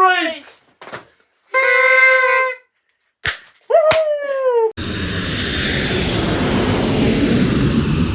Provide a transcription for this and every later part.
right!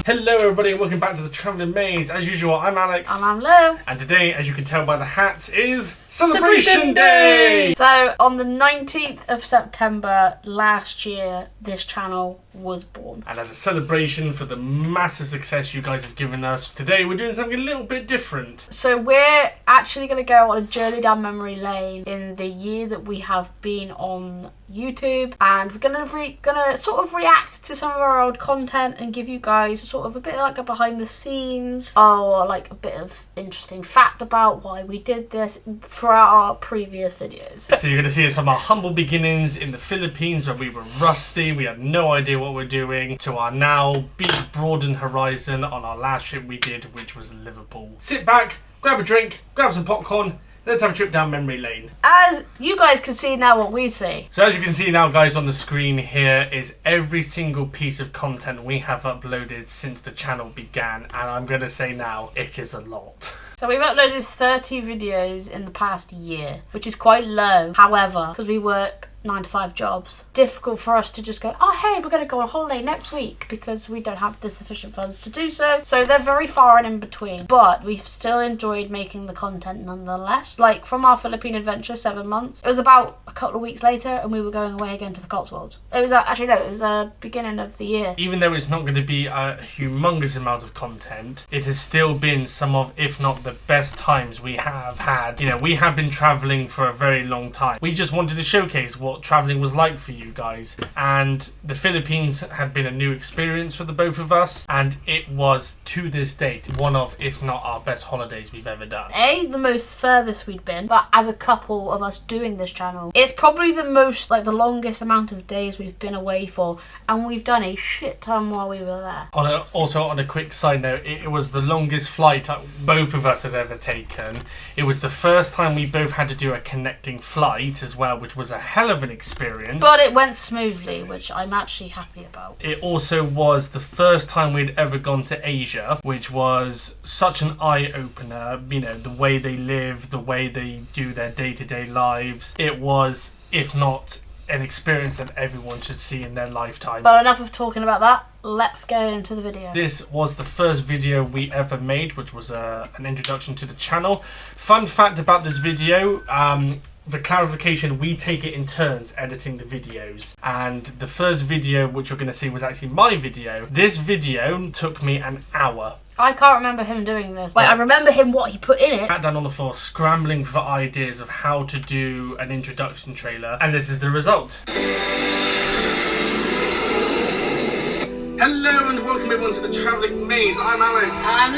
Hello everybody and welcome back to the Travelling Maze. As usual, I'm Alex. And I'm Lou. And today, as you can tell by the hats, is Celebration Day! So, on the 19th of September last year, this channel was born. And as a celebration for the massive success you guys have given us, today we're doing something a little bit different. So we're actually going to go on a journey down memory lane in the year that we have been on YouTube, and we're gonna sort of react to some of our old content and give you guys sort of a bit like a behind the scenes or like a bit of interesting fact about why we did this throughout our previous videos. So you're going to see us from our humble beginnings in the Philippines where we were rusty, we had no idea what we're doing, to our now big broadened horizon on our last trip we did, which was Liverpool. Sit back, grab a drink, grab some popcorn. Let's have a trip down memory lane. As you guys can see now what we see. So as you can see now guys on the screen here is every single piece of content we have uploaded since the channel began, and I'm going to say now, it is a lot. So we've uploaded 30 videos in the past year, which is quite low. However, because we work 9-to-5 jobs, difficult for us to just go, oh hey, we're going to go on holiday next week, because we don't have the sufficient funds to do so. So they're very far and in between, but we've still enjoyed making the content nonetheless. Like from our Philippine adventure, 7 months, it was about a couple of weeks later and we were going away again to the Cotswolds. It was actually no, it was the beginning of the year. Even though it's not going to be a humongous amount of content, it has still been some of, if not the best times we have had. You know, we have been traveling for a very long time. We just wanted to showcase what traveling was like for you guys, and the Philippines had been a new experience for the both of us, and it was to this date one of, if not our best holidays we've ever done. The most furthest we'd been, but as a couple of us doing this channel, it's probably the most, like the longest amount of days we've been away for, and we've done a shit ton while we were there. Also on a quick side note, it was the longest flight both of us had ever taken. It was the first time we both had to do a connecting flight as well, which was a hell of an experience. But it went smoothly, which I'm actually happy about. It also was the first time we'd ever gone to Asia, which was such an eye-opener. You know, the way they live, the way they do their day-to-day lives. It was, if not an experience that everyone should see in their lifetime. But enough of talking about that. Let's get into the video. This was the first video we ever made, which was an introduction to the channel. Fun fact about this video, the clarification, we take it in turns editing the videos, and the first video which you're going to see was actually my video. This video took me an hour. I can't remember him doing this. Wait, I remember him what he put in it. Sat down on the floor scrambling for ideas of how to do an introduction trailer, and this is the result. Hello and welcome everyone to the Travelling Maze. I'm Alex. I'm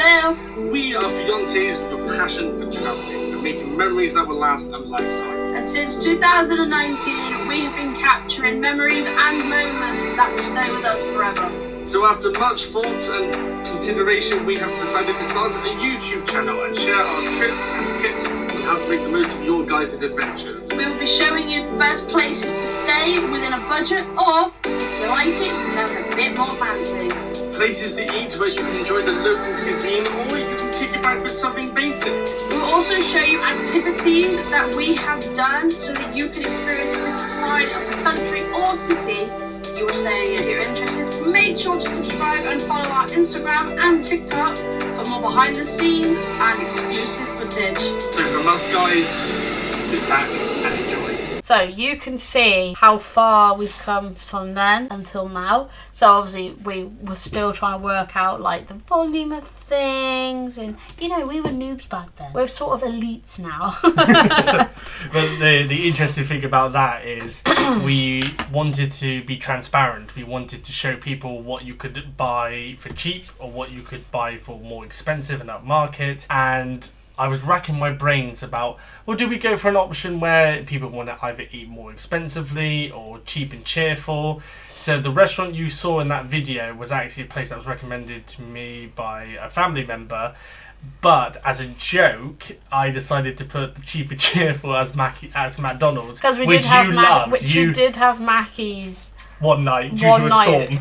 Lou. We are fiancés with a passion for travelling and making memories that will last a lifetime. And since 2019, we have been capturing memories and moments that will stay with us forever. So after much thought and consideration, we have decided to start a YouTube channel and share our trips and tips on how to make the most of your guys' adventures. We will be showing you the best places to stay within a budget, or if you like it, you can have a bit more fancy. Places to eat where you can enjoy the local cuisine, or you can kick it back with something basic. We will also show you activities that we have done so that you can experience a different side of the country or city you are staying in. If you're interested, make sure to subscribe and follow our Instagram and TikTok for more behind the scenes and exclusive footage. So from us guys, sit back and enjoy. So you can see how far we've come from then until now. So obviously we were still trying to work out like the volume of things, and you know, we were noobs back then. We're sort of elites now. But the interesting thing about that is we wanted to be transparent. We wanted to show people what you could buy for cheap or what you could buy for more expensive and upmarket, and I was racking my brains about, well, do we go for an option where people want to either eat more expensively or cheap and cheerful? So the restaurant you saw in that video was actually a place that was recommended to me by a family member. But as a joke, I decided to put the cheap and cheerful as McDonald's, because we which did have you loved. we did have Mackey's one night due to a storm.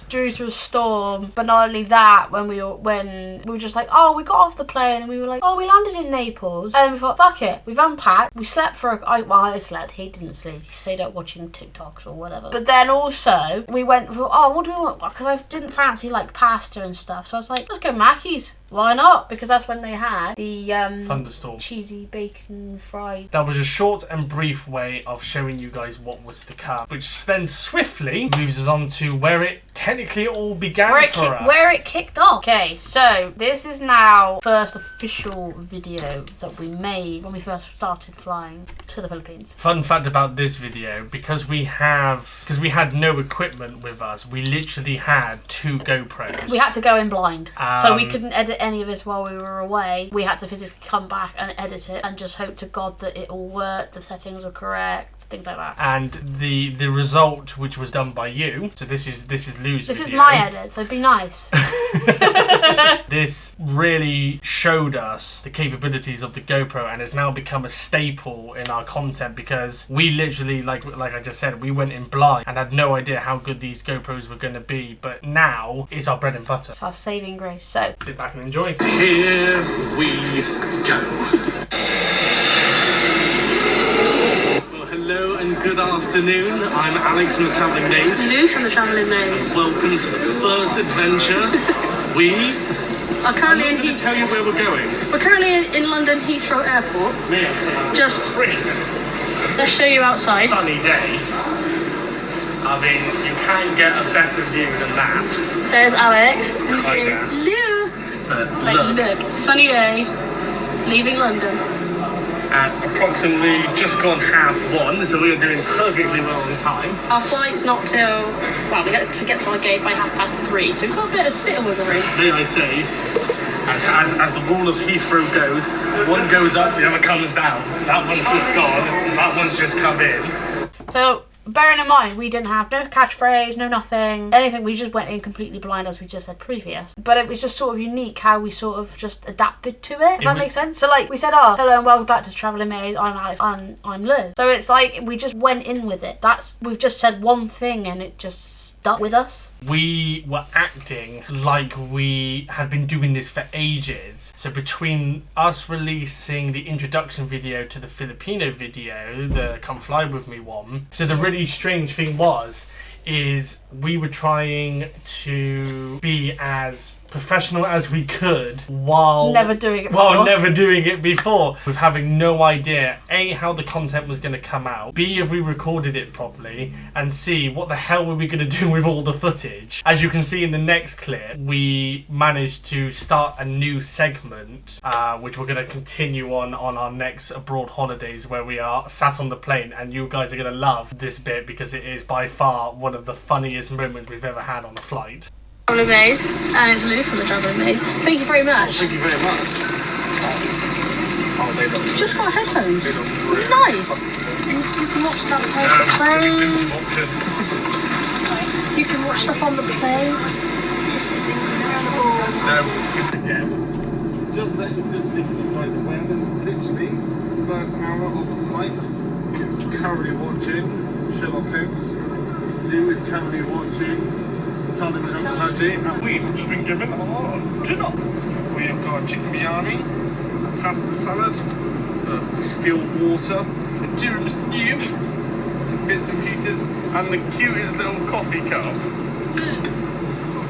due to a storm. But not only that, when we were just like, oh, we got off the plane and we were like, oh, we landed in Naples. And then we thought, fuck it, we've unpacked. We slept I slept. He didn't sleep. He stayed up watching TikToks or whatever. But then also we went for, oh, what do we want? Because I didn't fancy like pasta and stuff. So I was like, let's go Mackey's. Why not? Because that's when they had the thunderstorm, cheesy bacon fried. That was a short and brief way of showing you guys what was to come, which then swiftly moves us on to where it technically all began for us. Where it kicked off. Okay, so this is now first official video that we made when we first started flying to the Philippines. Fun fact about this video, because we had no equipment with us, we literally had 2 GoPros. We had to go in blind, so we couldn't edit any of this while we were away. We had to physically come back and edit it and just hope to God that it all worked, the settings were correct, things like that. And the result, which was done by you, so this is Lou's This video. is my edit, so be nice. This really showed us the capabilities of the GoPro, and it's now become a staple in our content, because we literally, like I just said, we went in blind and had no idea how good these GoPros were going to be, but now it's our bread and butter. It's our saving grace. So sit back and enjoy. Here we go. Well, hello and good afternoon. I'm Alex from the Travelling Maze. Lou from the Travelling Maze. Welcome to the first adventure. We are currently I'm not going to tell you where we're going. We're currently in London Heathrow Airport. Just crisp, let's show you outside. sunny day. I mean, you can't get a better view than that. There's Alex. Like There's that. Lou. But Look, sunny day, leaving London. At approximately just gone 1:30, so we are doing perfectly well on time. Our flight's not till, well, we get to our gate by 3:30, so we've got a bit of wiggle room. May I say, as the rule of Heathrow goes, one goes up, the other comes down. That one's just gone, that one's just come in. So, bearing in mind, we didn't have no catchphrase, no nothing, anything. We just went in completely blind, as we just said previous. But it was just sort of unique how we sort of just adapted to it, if that makes sense. So, like, we said, oh, hello and welcome back to Travelling Maze. I'm Alex. I'm Liv. So it's like we just went in with it. We've just said one thing and it just stuck with us. We were acting like we had been doing this for ages. So between us releasing the introduction video to the Filipino video, the Come Fly With Me one, so the really strange thing is we were trying to be as professional as we could while never doing it before, with having no idea A, how the content was going to come out, B, if we recorded it properly, and C, what the hell were we going to do with all the footage. As you can see in the next clip, we managed to start a new segment which we're going to continue on our next abroad holidays, where we are sat on the plane, and you guys are going to love this bit because it is by far one of the funniest moments we've ever had on a flight. Travelling Maze, and it's Lou from the Travelling Maze. Thank you very much. Thank you very much. Oh, they look Just got headphones. really Nice. And you can watch that outside the plane. You can watch stuff on the plane. This is incredible. Just making you guys aware, this is literally the first hour of the flight. Currently watching Sherlock Holmes. Lou is currently watching Charlie and we have just been given our dinner. We have got chicken biryani, pasta salad, still water, a tiramisu, some bits and pieces, and the cutest little coffee cup.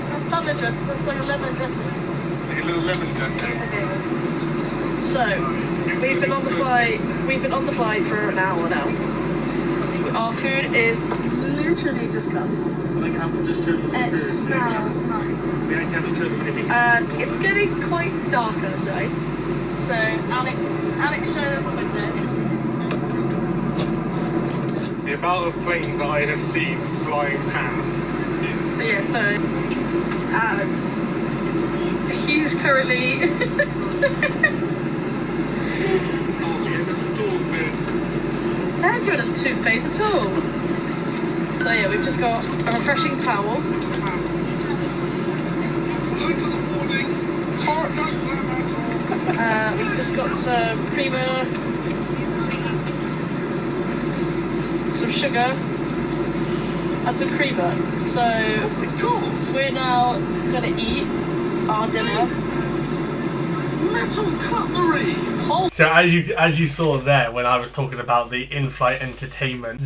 That's salad dressing. That's like a lemon dressing. Like a little lemon dressing. So, we've been on the flight for an hour now. Our food is literally just come. Like I haven't just shown you the It food. smells nice. We actually haven't shown you anything. And it's getting quite dark outside. So Alex showed up a window. The amount of planes that I have seen flying past is... Yeah, so he's currently Oh, yeah, there's some toothpaste. they haven't given us toothpaste at all. So yeah, we've just got a refreshing towel. Light to the morning. Hot. We've just got some creamer, some sugar, and some creamer. So we're now gonna eat our dinner. Metal cutlery! So as you saw there when I was talking about the in-flight entertainment,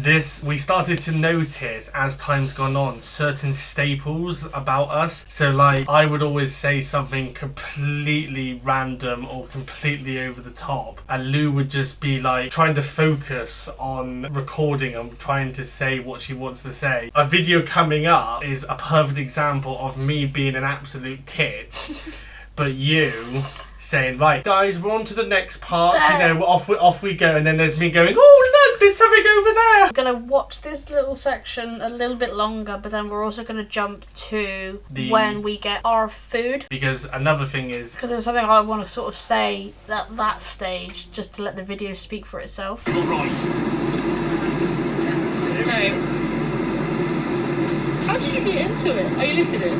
we started to notice as time's gone on certain staples about us. So like I would always say something completely random or completely over the top, and Lou would just be like trying to focus on recording and trying to say what she wants to say. A video coming up is a perfect example of me being an absolute tit, but you saying, right guys, we're on to the next part, off we go, and then there's me going, oh look, there's something over there. We're gonna watch this little section a little bit longer, but then we're also gonna jump to when we get our food, because another thing is, because there's something I want to sort of say at that stage, just to let the video speak for itself. All right. Okay. How did you get into it? Oh, you lifted it?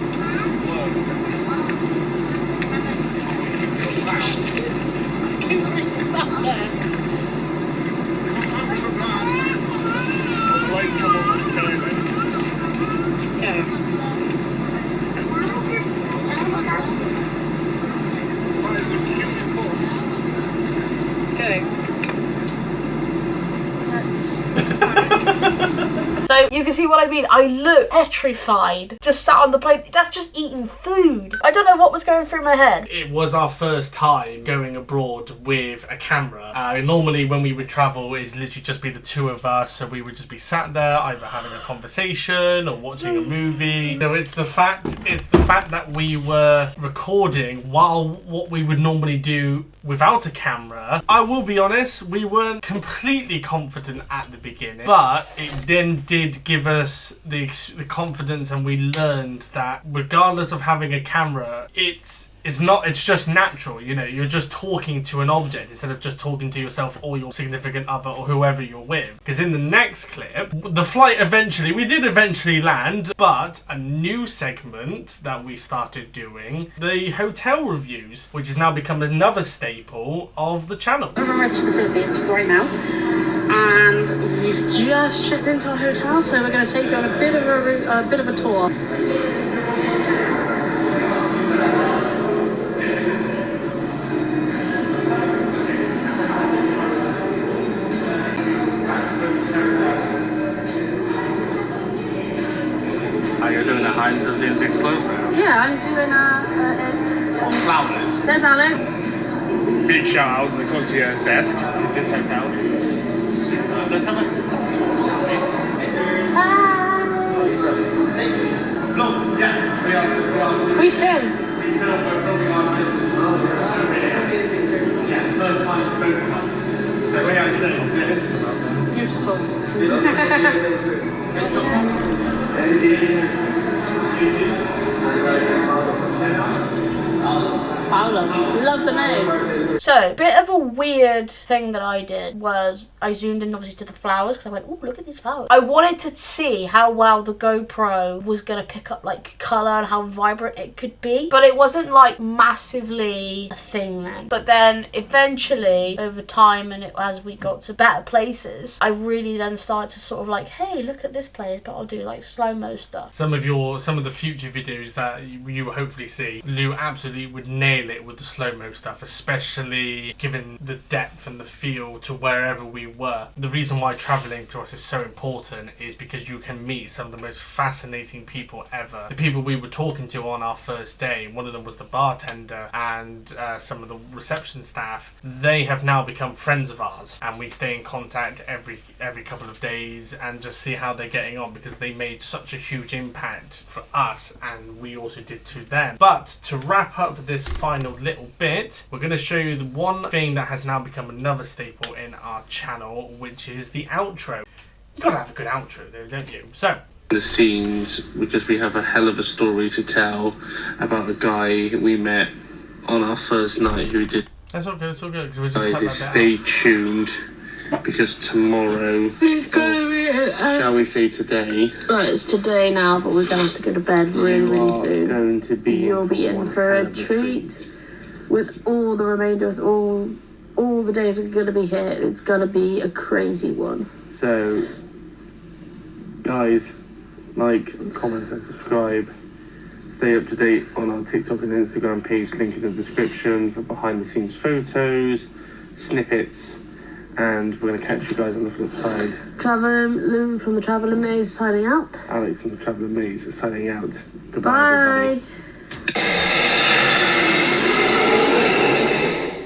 So you can see what I mean. I look petrified. Just sat on the plane. That's just eating food. I don't know what was going through my head. it was our first time going abroad with a camera. Normally when we would travel, it's literally just be the two of us, so we would just be sat there either having a conversation or watching a movie. So it's the fact that we were recording while what we would normally do without a camera. I will be honest, we weren't completely confident at the beginning, but it then did give us the confidence, and we learned that regardless of having a camera, it's just natural, you know, you're just talking to an object instead of just talking to yourself or your significant other or whoever you're with. Because in the next clip, we did eventually land, but a new segment that we started doing, the hotel reviews, which has now become another staple of the channel. We're arrived to the Philippines right now, and we've just checked into our hotel, so we're going to take you on a bit of a tour. You're doing a behind the scenes exclusive. Yeah, I'm doing Flowers. There's Alan. Big shout out to the concierge desk. Is this hotel? Let's have a tour, shall we? Hi. Vlogs, yes, we are. We film. We're filming our business. Yeah, first time for both of us. So we actually Beautiful. Paolo. Love the name. So, bit of a weird thing that I did was I zoomed in obviously to the flowers because I went, oh, look at these flowers. I wanted to see how well the GoPro was going to pick up like colour and how vibrant it could be. But it wasn't like massively a thing then. But then eventually over time and as we got to better places, I really then started to sort of like, hey, look at this place, but I'll do like slow-mo stuff. Some of the future videos that you will hopefully see, Lou absolutely would nail it with the slow-mo stuff, especially given the depth and the feel to wherever we were. The reason why travelling to us is so important is because you can meet some of the most fascinating people ever. The people we were talking to on our first day, one of them was the bartender and some of the reception staff. They have now become friends of ours, and we stay in contact every couple of days and just see how they're getting on, because they made such a huge impact for us and we also did to them. But to wrap up this final little bit, we're going to show you the one thing that has now become another staple in our channel, which is the outro. You've got to have a good outro though, don't you? So the scenes, because we have a hell of a story to tell about the guy we met on our first night who did. That's all good, it's all good, because we're just cut that stay tuned, because tomorrow, shall we say today? Right, it's today now, but we're going to have to go to bed really soon. Going to be You'll be in for a treat with all the remainder of all the days are going to be here. It's going to be a crazy one. So, guys, like, comment and subscribe. Stay up to date on our TikTok and Instagram page, link in the description for behind the scenes photos, snippets, and we're going to catch you guys on the flip side. Lou from the Travelling Maze signing out. Alex from the Travelling Maze is signing out. Bye. Goodbye, everybody.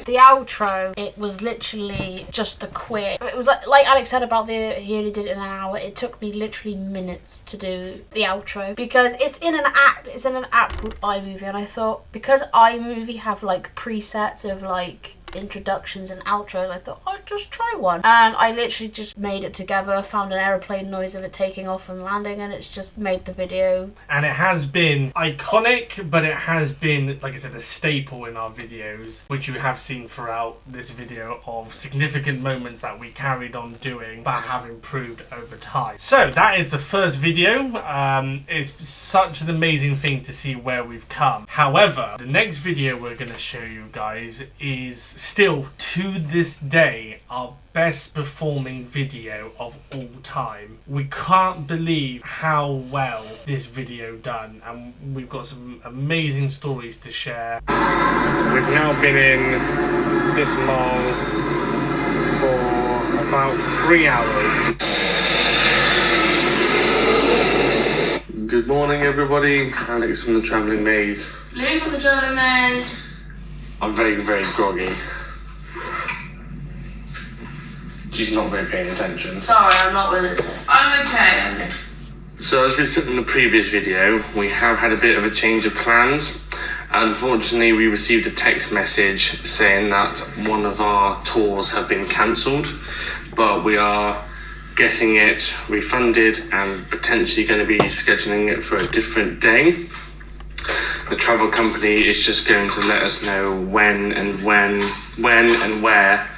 The outro, it was literally just a quick. It was like Alex said about he only did it in an hour. It took me literally minutes to do the outro because it's in an app. It's in an app called iMovie, and I thought because iMovie have like presets of like introductions and outros, I thought I'd just try one, and I literally just made it together, found an aeroplane noise of it taking off and landing, and it's just made the video. And it has been iconic, but it has been, like I said, a staple in our videos, which you have seen throughout this video of significant moments that we carried on doing but have improved over time. So that is the first video. It's such an amazing thing to see where we've come. However, the next video we're going to show you guys is still to this day our best performing video of all time. We can't believe how well this video done, and we've got some amazing stories to share. We've now been in this mall for about 3 hours. Good morning, everybody. Alex from the Travelling Maze. Lou from the Travelling Maze. I'm very, very groggy. She's not very paying attention. Sorry, I'm not with it. I'm okay. So as we said in the previous video, we have had a bit of a change of plans. Unfortunately, we received a text message saying that one of our tours have been cancelled, but we are getting it refunded and potentially going to be scheduling it for a different day. The travel company is just going to let us know when and where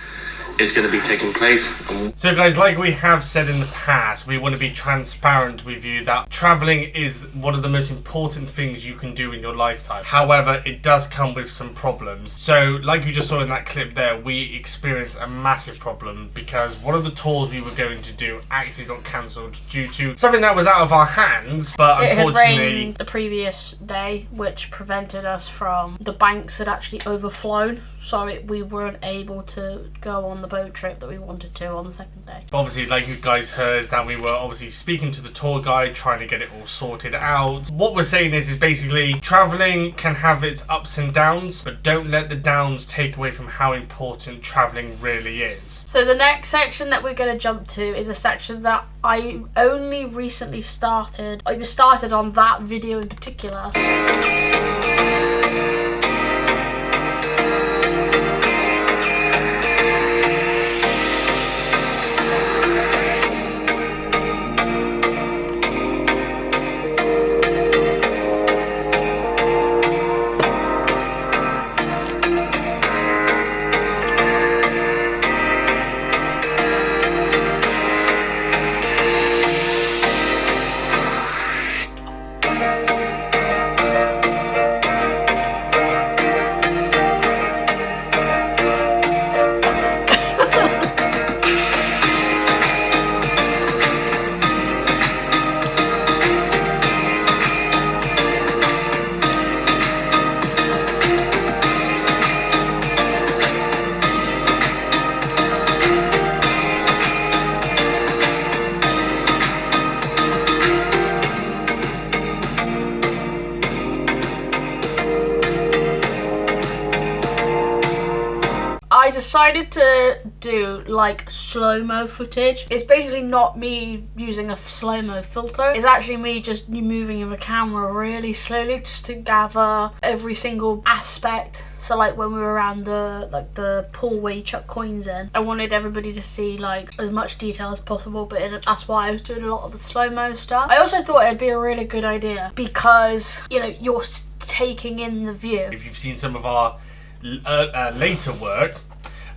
is going to be taking place. So guys, like we have said in the past, we want to be transparent with you that traveling is one of the most important things you can do in your lifetime. However, it does come with some problems. So like you just saw in that clip there, we experienced a massive problem because one of the tours we were going to do actually got cancelled due to something that was out of our hands, but it unfortunately had rained the previous day, which prevented us from, the banks had actually overflown, so we weren't able to go on the boat trip that we wanted to on the second day. But obviously, like you guys heard, that we were obviously speaking to the tour guide, trying to get it all sorted out. What we're saying is basically traveling can have its ups and downs, but don't let the downs take away from how important traveling really is. So the next section that we're going to jump to is a section that I only recently started. I was started on that video in particular. I decided to do like slow-mo footage. It's basically not me using a slow-mo filter. It's actually me just moving the camera really slowly just to gather every single aspect. So like when we were around the pool where you chuck coins in, I wanted everybody to see like as much detail as possible, but that's why I was doing a lot of the slow-mo stuff. I also thought it'd be a really good idea because, you know, you're taking in the view. If you've seen some of our later work,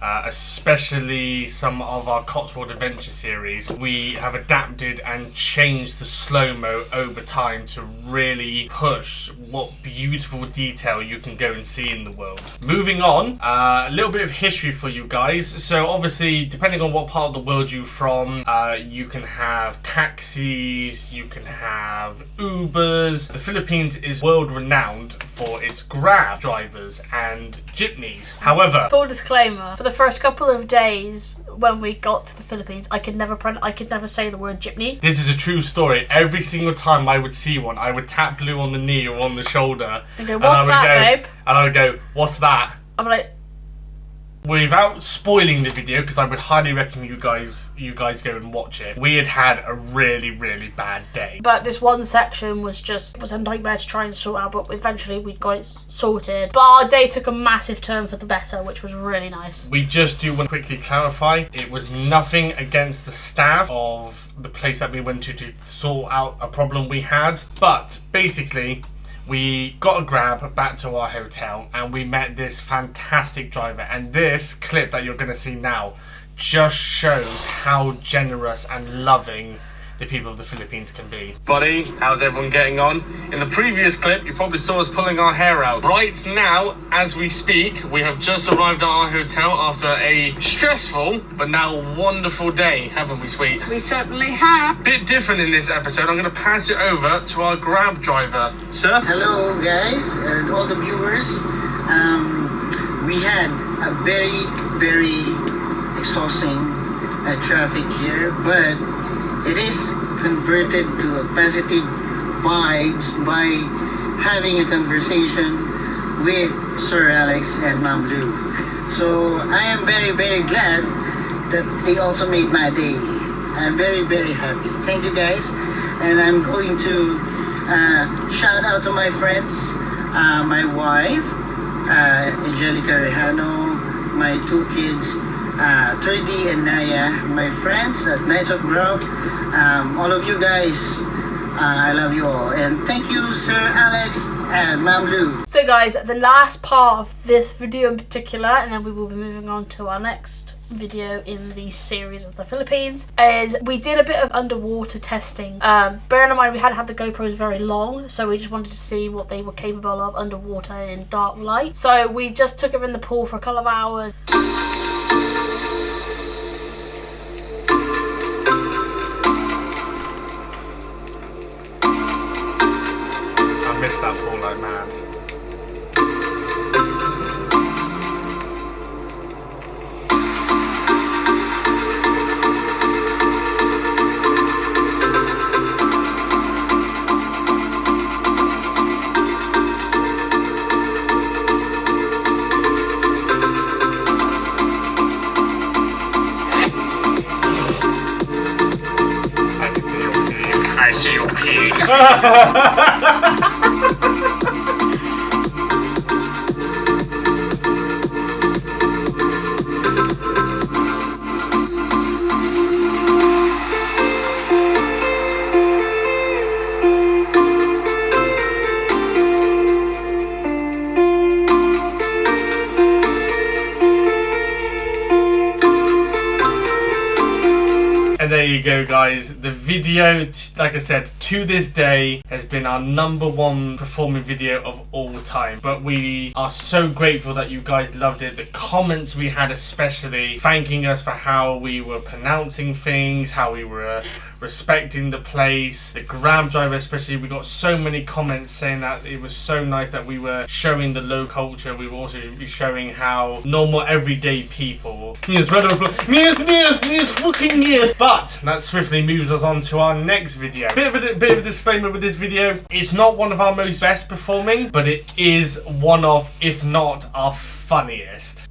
especially some of our Cotswold Adventure series. We have adapted and changed the slow-mo over time to really push what beautiful detail you can go and see in the world. Moving on, a little bit of history for you guys. So obviously, depending on what part of the world you're from, you can have taxis, you can have Ubers. The Philippines is world renowned for its Grab drivers and jeepneys. However, full disclaimer, for the first couple of days when we got to the Philippines, I could never say the word jeepney. This is a true story. Every single time I would see one, I would tap Blue on the knee or on the shoulder. And go, what's that, babe? And I would go, what's that? I'm like, without spoiling the video, because I would highly recommend you guys go and watch it. We had a really, really bad day. But this one section was a nightmare to try and sort out, but eventually we got it sorted. But our day took a massive turn for the better, which was really nice. We just do want to quickly clarify, it was nothing against the staff of the place that we went to sort out a problem we had. But basically, we got a Grab back to our hotel and we met this fantastic driver, and this clip that you're going to see now just shows how generous and loving the people of the Philippines can be. Buddy, how's everyone getting on? In the previous clip, you probably saw us pulling our hair out. Right now, as we speak, we have just arrived at our hotel after a stressful but now wonderful day, haven't we, sweet? We certainly have. Bit different in this episode. I'm going to pass it over to our Grab driver. Sir? Hello guys and all the viewers. We had a very, very exhausting traffic here, but it is converted to a positive vibes by having a conversation with Sir Alex and Ma'am Lou. So I am very, very glad that they also made my day. I'm very, very happy. Thank you guys. And I'm going to shout out to my friends, my wife, Angelica Rejano, my two kids, Trudy and Naya, my friends at Knights of Grove, all of you guys, I love you all. And thank you, Sir Alex and Ma'am Lou. So guys, the last part of this video in particular, and then we will be moving on to our next video in the series of the Philippines, is we did a bit of underwater testing. Bearing in mind we hadn't had the GoPros very long, so we just wanted to see what they were capable of underwater in dark light. So we just took it in the pool for a couple of hours. I missed that pool like mad. I see your pee. And there you go, guys. The video, like I said, to this day has been our #1 performing video of all time. But we are so grateful that you guys loved it. The comments we had, especially thanking us for how we were pronouncing things, how we were respecting the place. The Grab driver especially, we got so many comments saying that it was so nice that we were showing the low culture. We were also showing how normal everyday people. Yes, round of applause. Yes, fucking yes. But that swiftly moves us on to our next video. Bit of a disclaimer with this video. It's not one of our most best performing, but it is one of, if not our funniest.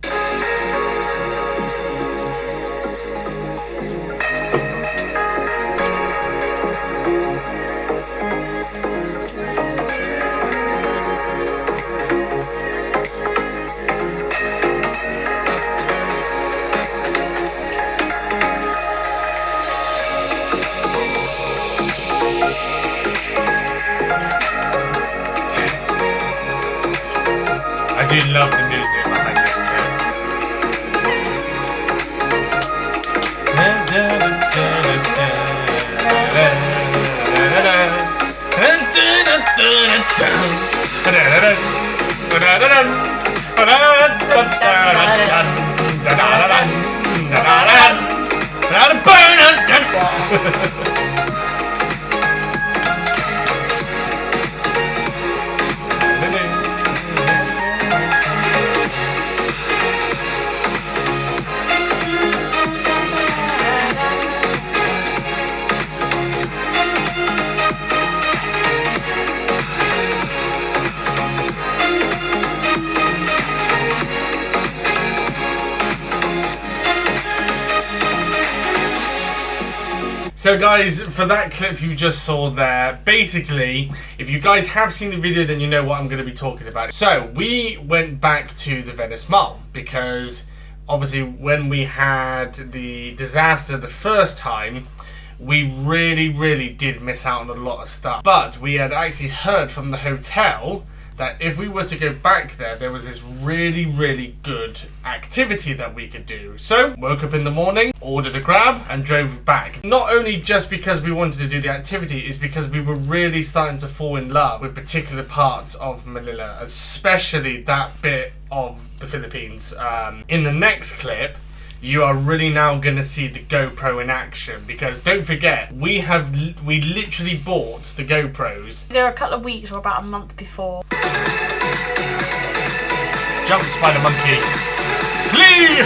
I do love the music behind this clip. So guys, for that clip you just saw there, basically, if you guys have seen the video, then you know what I'm going to be talking about. So, we went back to the Venice Mall, because obviously when we had the disaster the first time, we really did miss out on a lot of stuff. But we had actually heard from the hotel that if we were to go back there was this really good activity that we could do. So, woke up in the morning, ordered a grab, and drove back. Not only just because we wanted to do the activity, it's because we were really starting to fall in love with particular parts of Manila, especially that bit of the Philippines. In the next clip, you are really now going to see the GoPro in action, because don't forget, we literally bought the GoPros. There were a couple of weeks or about a month before. Jump, spider monkey. Flee!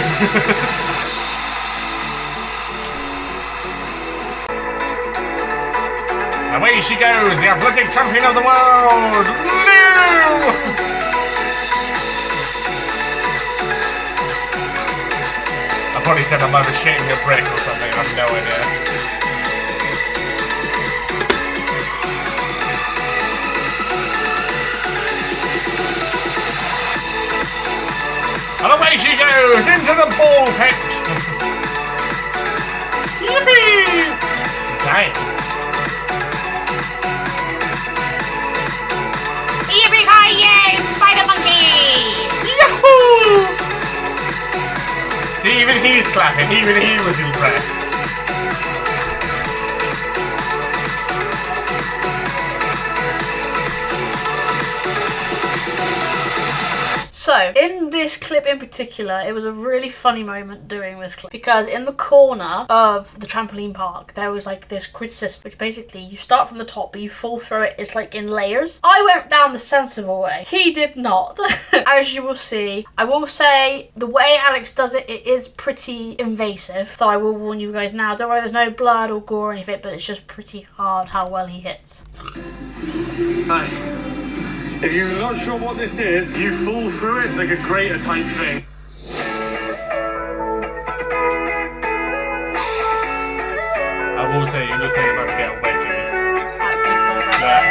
Away she goes, the athletic champion of the world! No! I probably said I'm either shitting a brick or something, I have no idea. And away she goes, into the ball pit! Yippee! Dang. Yippee-ki-yay, spider monkey! Yahoo! See, even he's clapping, even he was impressed. So, in this clip in particular, it was a really funny moment doing this clip, because in the corner of the trampoline park, there was like this grid system, which basically you start from the top, but you fall through it. It's like in layers. I went down the sensible way. He did not. As you will see, I will say the way Alex does it, it is pretty invasive. So I will warn you guys now. Don't worry, there's no blood or gore or anything, but it's just pretty hard how well he hits. Hi. If you're not sure what this is, you fall through it like a grater type thing. I will say, you're just saying about to get away, Jimmy. That did hurt.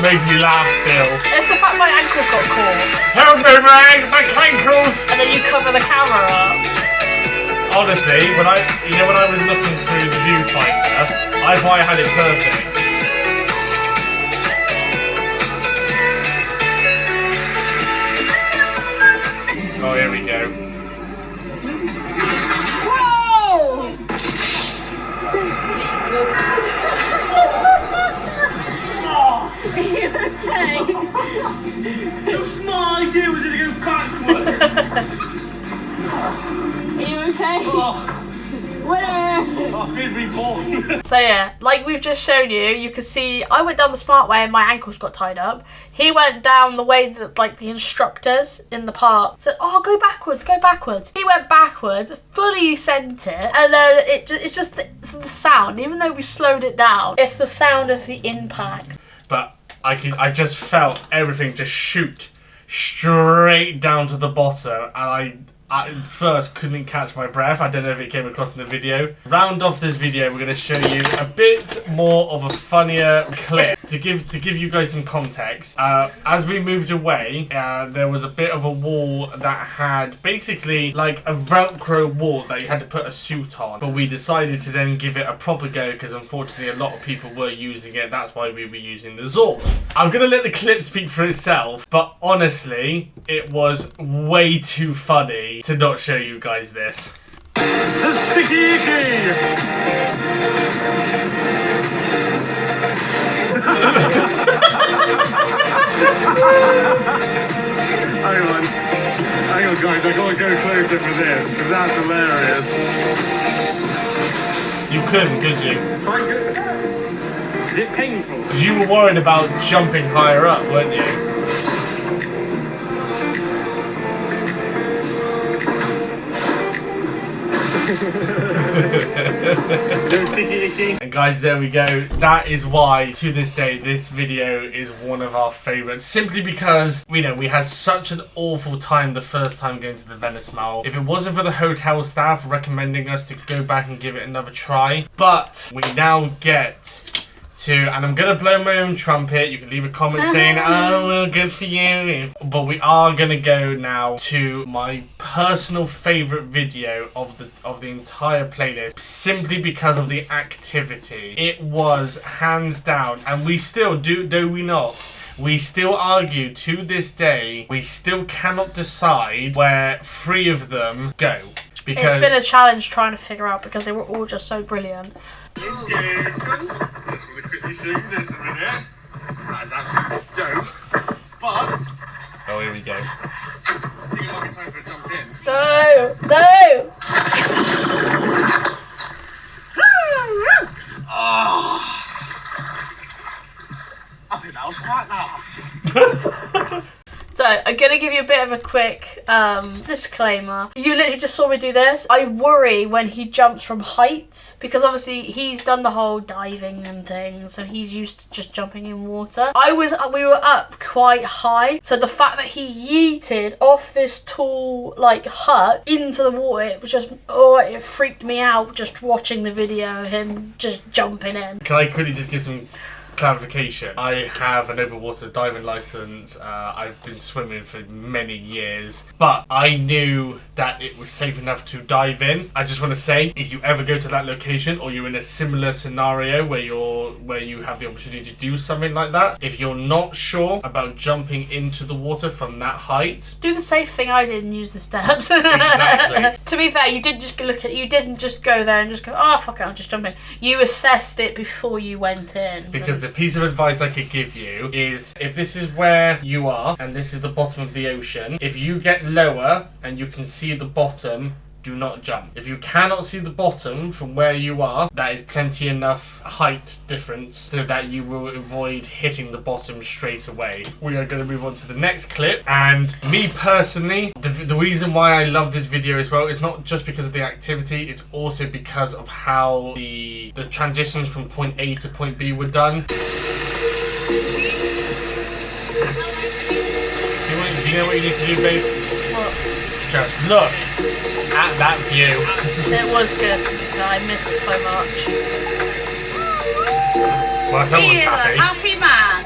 Makes me laugh still. It's the fact my ankles got caught. Help me, man! My ankles! And then you cover the camera up. Honestly, when I was looking through the viewfinder, I thought I had it perfect. Oh, here we go. Whoa! Are you okay? How smart idea was it to go backwards? Are you okay? Oh, Winner! I've been reborn. So yeah, like we've just shown you, you can see I went down the smart way and my ankles got tied up. He went down the way that like the instructors in the park said, oh, go backwards, go backwards. He went backwards, fully sent it, and then it's just the sound. Even though we slowed it down, it's the sound of the impact. But I just felt everything just shoot straight down to the bottom, and I at first couldn't catch my breath. I don't know if it came across in the video. Round off this video, we're going to show you a bit more of a funnier clip to give you guys some context. As we moved away, there was a bit of a wall that had basically like a Velcro wall that you had to put a suit on. But we decided to then give it a proper go because unfortunately a lot of people were using it. That's why we were using the Zords. I'm going to let the clip speak for itself, but honestly, it was way too funny to not show you guys this. The sticky icky! Hang on guys, I gotta go closer for this, because that's hilarious. You couldn't, could you? Try and go. Is it painful? Because you were worried about jumping higher up, weren't you? No sticky icky. And guys, there we go. That is why, to this day, this video is one of our favourites. Simply because, we had such an awful time the first time going to the Venice Mall. If it wasn't for the hotel staff recommending us to go back and give it another try. But we now get to, and I'm gonna blow my own trumpet. You can leave a comment saying, oh, well, good for you. But we are gonna go now to my personal favourite video of the entire playlist, simply because of the activity. It was hands down, and we still do we not? We still argue to this day. We still cannot decide where 3 of them go. Because it's been a challenge trying to figure out because they were all just so brilliant. Just want to quickly show you this a minute. That is absolutely dope. But, oh, here we go. I think it might be time for a jump in. No! I think that was quite nice. So, I'm going to give you a bit of a quick disclaimer. You literally just saw me do this. I worry when he jumps from heights, because obviously he's done the whole diving and thing, so he's used to just jumping in water. We were up quite high, so the fact that he yeeted off this tall, hut into the water, it was just, it freaked me out just watching the video of him just jumping in. Can I quickly just give some clarification? I have an open water diving license. I've been swimming for many years, but I knew that it was safe enough to dive in. I just want to say, if you ever go to that location or you're in a similar scenario where you have the opportunity to do something like that, if you're not sure about jumping into the water from that height, do the safe thing I did and use the steps. Exactly. To be fair, you didn't just go there and just go, oh fuck it, I'll just jump in. You assessed it before you went in. Because the piece of advice I could give you is, if this is where you are and this is the bottom of the ocean, if you get lower and you can see the bottom, do not jump. If you cannot see the bottom from where you are, that is plenty enough height difference so that you will avoid hitting the bottom straight away. We are going to move on to the next clip, and me personally, the reason why I love this video as well is not just because of the activity, it's also because of how the transitions from point A to point B were done. Do you know what you need to do, babe? What? Just look at that view. It was good, to be fair. I missed it so much. Well, someone's happy. Happy man.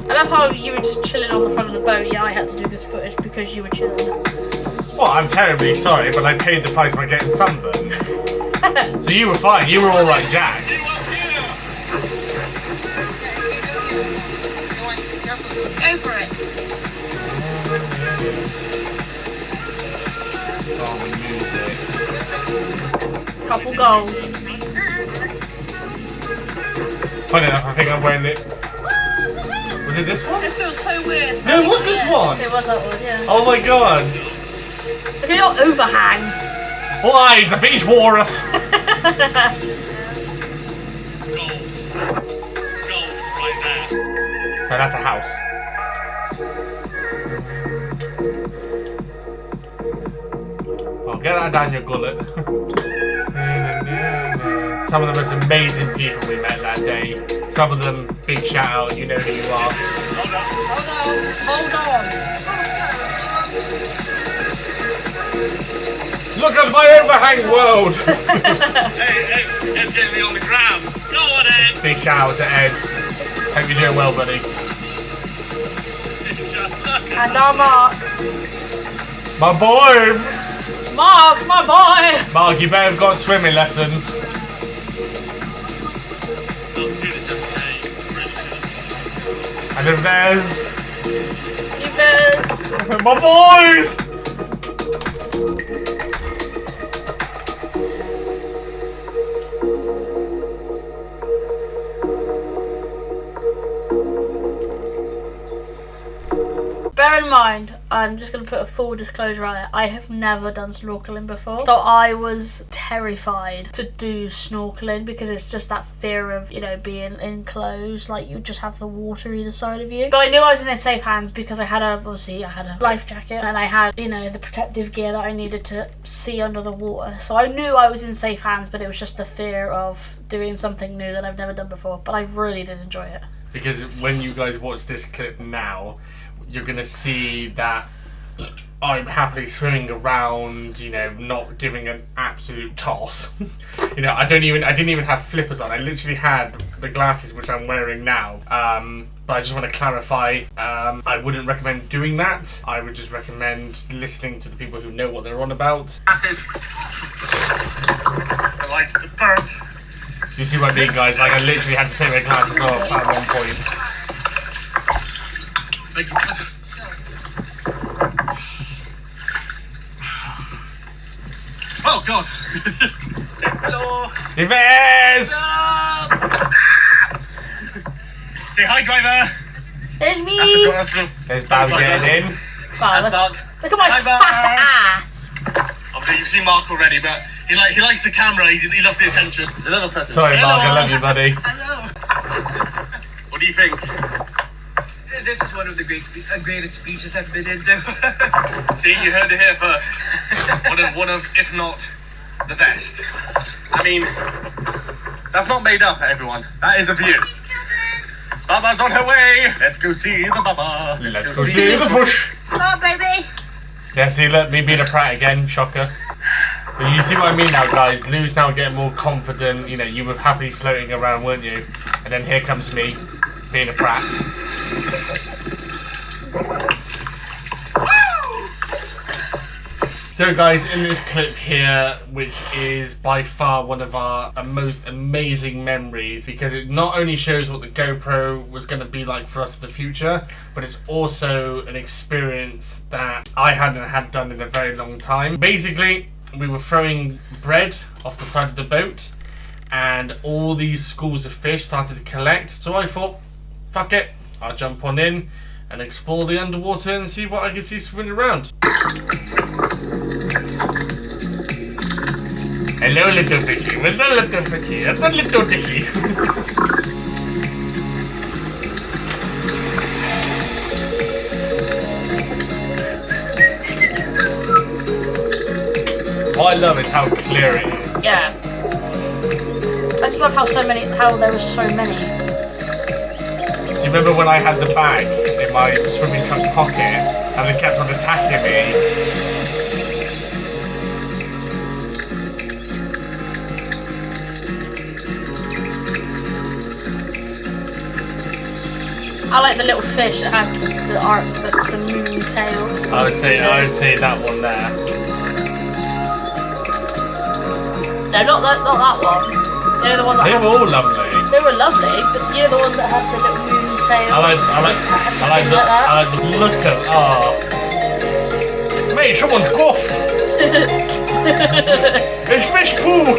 I love how you were just chilling on the front of the boat. Yeah, I had to do this footage because you were chilling. Well, I'm terribly sorry, but I paid the price by getting sunburned. So you were fine. You were all right, Jack. Go for it. Oh, the music. Couple goals. Funny enough, I think I'm wearing it. Was it this one? This feels so weird. No, it was this one. It was that one, yeah. Oh my god. Look at your overhang. Why? It's a beach walrus. Gold right there. No, that's a house. Oh, get that down your gullet. Some of the most amazing people we met that day. Some of them, big shout out, you know who you are. Hold on. Look at my overhang world! Hey, Ed's getting me on the gram. Go on, Ed. Big shout out to Ed. Hope you're doing well, buddy. And now Mark. My boy! Mark, my boy! Mark, you better have got swimming lessons. And then there's... You birds. My boys! Bear in mind, I'm just going to put a full disclosure on it. I have never done snorkeling before. So I was terrified to do snorkeling because it's just that fear of, you know, being enclosed. Like, you just have the water either side of you. But I knew I was in safe hands because I had a life jacket and I had, you know, the protective gear that I needed to see under the water. So I knew I was in safe hands, but it was just the fear of doing something new that I've never done before. But I really did enjoy it. Because when you guys watch this clip now, you're gonna see that I'm happily swimming around, you know, not giving an absolute toss. You know, I didn't even have flippers on. I literally had the glasses which I'm wearing now. But I just want to clarify, I wouldn't recommend doing that. I would just recommend listening to the people who know what they're on about. Glasses. I like the burnt. You see what I mean, guys? Like, I literally had to take my glasses off at one point. Thank you. Oh God! Hello. Yves! Say hi, driver. There's me! There's Barry getting in. Wow, That's Mark. look at my Hi, fat Barry. ass! Obviously, you've seen Mark already, but he likes the camera. He loves the attention. There's another person. Sorry, Hello. Mark, I love you, buddy. Hello. What do you think? This is one of the greatest speeches I've been into. See, you heard it here first. One of, if not, the best. I mean, that's not made up, everyone. That is a view. Baba's on her way. Let's go see the Baba. Let's go see the bush. Come on, baby! Yeah, see, look, me being a prat again, shocker. But you see what I mean now, guys. Lou's now getting more confident. You know, you were happily floating around, weren't you? And then here comes me, being a prat. So guys, in this clip here, which is by far one of our most amazing memories, because it not only shows what the GoPro was going to be like for us in the future, but it's also an experience that I hadn't had done in a very long time. Basically, we were throwing bread off the side of the boat, and all these schools of fish started to collect, so I thought, fuck it, I'll jump on in and explore the underwater and see what I can see swimming around. Hello, little fishy. Where's the little fishy? That's a little fishy. What I love is how clear it is. Yeah. I just love how there were so many. Do you remember when I had the bag in my swimming trunk pocket and they kept on attacking me? I like the little fish that have the moon tail. I would say that one there. No, not that one. You know the one that They had, were all lovely. they were lovely, but you know the one that had the little moon tail. I like the look of mate, someone's coughed. It's fish poo.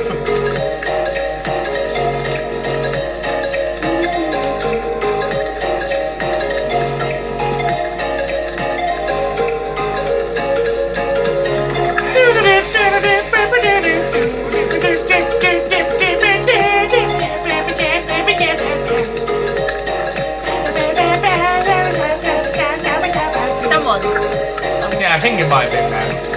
Yeah, I think it might be now.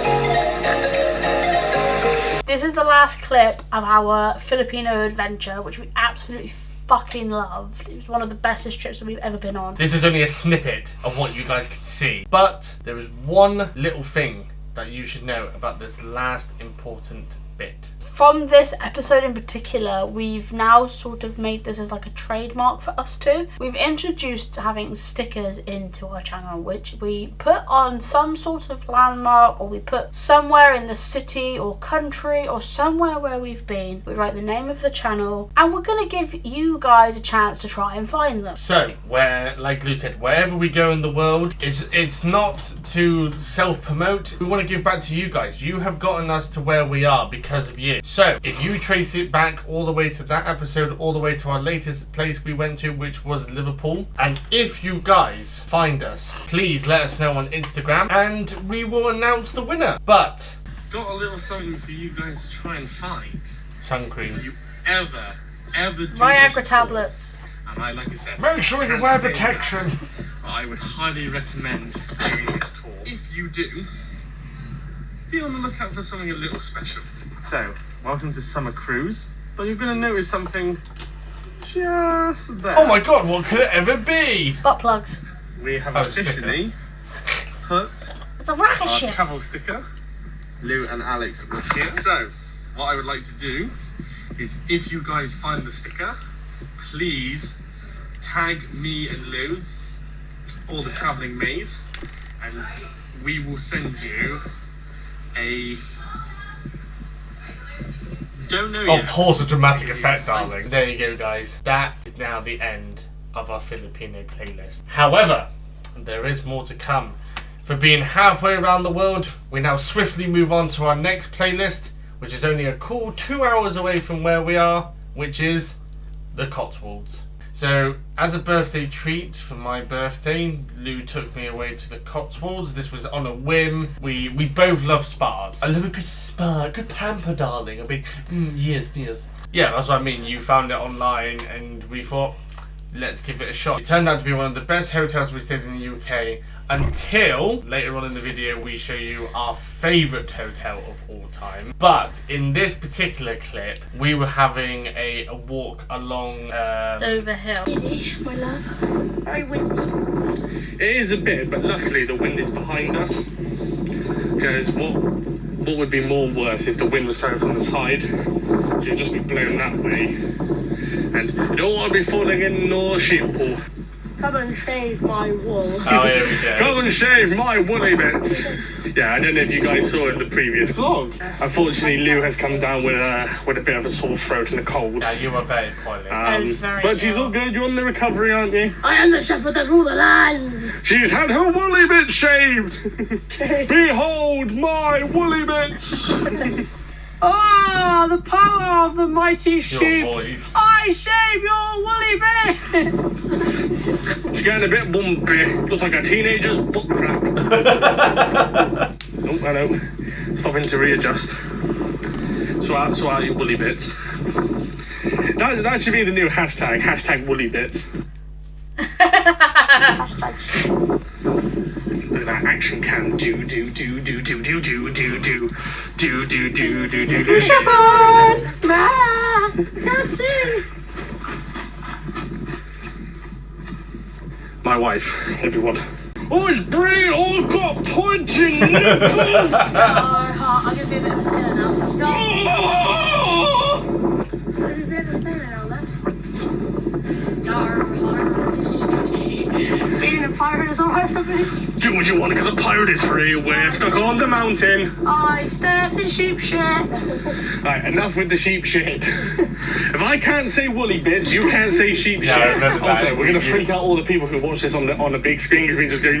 This is the last clip of our Filipino adventure, which we absolutely fucking loved. It was one of the bestest trips that we've ever been on. This is only a snippet of what you guys can see. But there is one little thing that you should know about this last important bit. From this episode in particular, we've now sort of made this as like a trademark for us too. We've introduced having stickers into our channel, which we put on some sort of landmark, or we put somewhere in the city or country or somewhere where we've been. We write the name of the channel, and we're going to give you guys a chance to try and find them. So, like Lou said, wherever we go in the world, it's not to self-promote. We want to give back to you guys. You have gotten us to where we are because of you. So, if you trace it back all the way to that episode, all the way to our latest place we went to, which was Liverpool, and if you guys find us, please let us know on Instagram, and we will announce the winner. But Got a little something for you guys to try and find. sun cream. If you ever do Viagra this tablets. tour, and like I said, Make sure you wear protection. I would highly recommend doing this tour. If you do, be on the lookout for something a little special. So, welcome to Summer Cruise, but you're going to notice something just there. Oh my god, what could it ever be? Butt plugs. We have Oh, it's a officially put It's a rocket our ship. travel sticker. Lou and Alex were here. So, what I would like to do is, if you guys find the sticker, please tag me and Lou, or the travelling maze, and we will send you a... Don't know Oh, yet. pause the dramatic effect, darling. There you go, guys. That is now the end of our Filipino playlist. However, there is more to come. For being halfway around the world, we now swiftly move on to our next playlist, which is only a cool 2 hours away from where we are, which is the Cotswolds. So, as a birthday treat for my birthday, Lou took me away to the Cotswolds. This was on a whim. We both love spas. I love a good spa, good pamper, darling. A big, yes. Yeah, that's what I mean. You found it online, and we thought, let's give it a shot. It turned out to be one of the best hotels we stayed in the UK, until later on in the video we show you our favourite hotel of all time. But in this particular clip, we were having a walk along Dover Hill. My love. Very windy. It is a bit, but luckily the wind is behind us. Because what would be more worse if the wind was coming from the side? You'd just be blown that way. And you don't want to be falling in no ship pool. Come and shave my wool. Oh, here we go. Come and shave my woolly bits. Yeah, I don't know if you guys saw in the previous vlog. Unfortunately, Lou has come down with a bit of a sore throat and a cold. Yeah, you were very poorly. I was very But she's ill. all good. You're on the recovery, aren't you? I am the shepherd that rule the lands. She's had her woolly bits shaved. Behold my woolly bits. Ah, the power of the mighty Your sheep. voice. I shave your woolly bits. She's getting a bit bumpy. Looks like a teenager's butt crack. Oh, I know. Stopping to readjust. So out your woolly bits. That should be the new hashtag. Hashtag woolly bits. Look at that action cam. Do. Shepherd, man, can't see. My wife, everyone. Oh, it's brilliant! Oh, it's got pointing nipples! I'll give you a bit of a sailor now. Oh! I'll give you a bit of a sailor now, then. Being a pirate is alright for me. Do what you want because a pirate is free. We're stuck on the mountain. I stepped in sheep shit. Right, enough with the sheep shit. If I can't say woolly bits, you can't say sheep No, shit. remember that. Also, we're gonna freak out all the people who watch this on the big screen because we just go.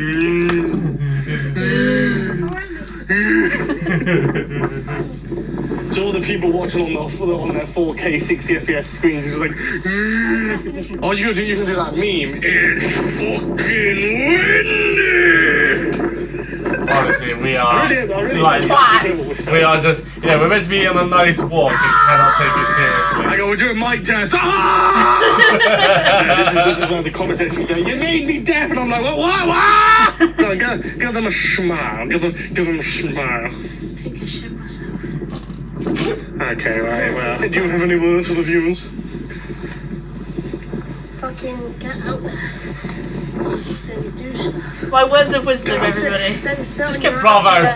So all the people watching on their 4K 60 FPS screens is like, oh, you can do that meme. It's fucking windy. Honestly, we are I really like Twats. we are just we're meant to be on a nice walk and cannot take it seriously. I go, we're doing mic test. Ah! this is where the commentators go, you made me deaf, and I'm like, what? So give them a smile. Give them a smile. I think I shit myself. Okay, right. Well, do you have any words for the viewers? Fucking get out there. Then do stuff. My words of wisdom, everybody. Just give Bravo.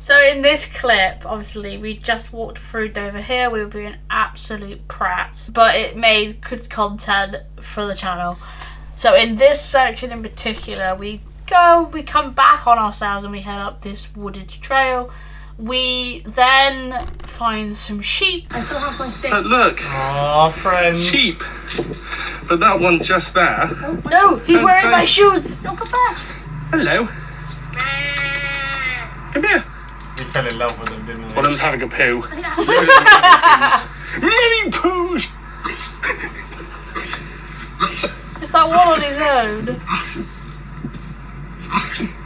So in this clip, obviously, we just walked through Dover Hill. We were being absolute prats, but it made good content for the channel. So in this section in particular, we come back on ourselves and we head up this wooded trail. We then find some sheep. I still have my stick. But look, Aw, friends. sheep. But that one just there. No, he's wearing my shoes. Don't come back. Hello. Come here. We fell in love with them, didn't we? One of them's having a poo. Many poos. Is that one on his own?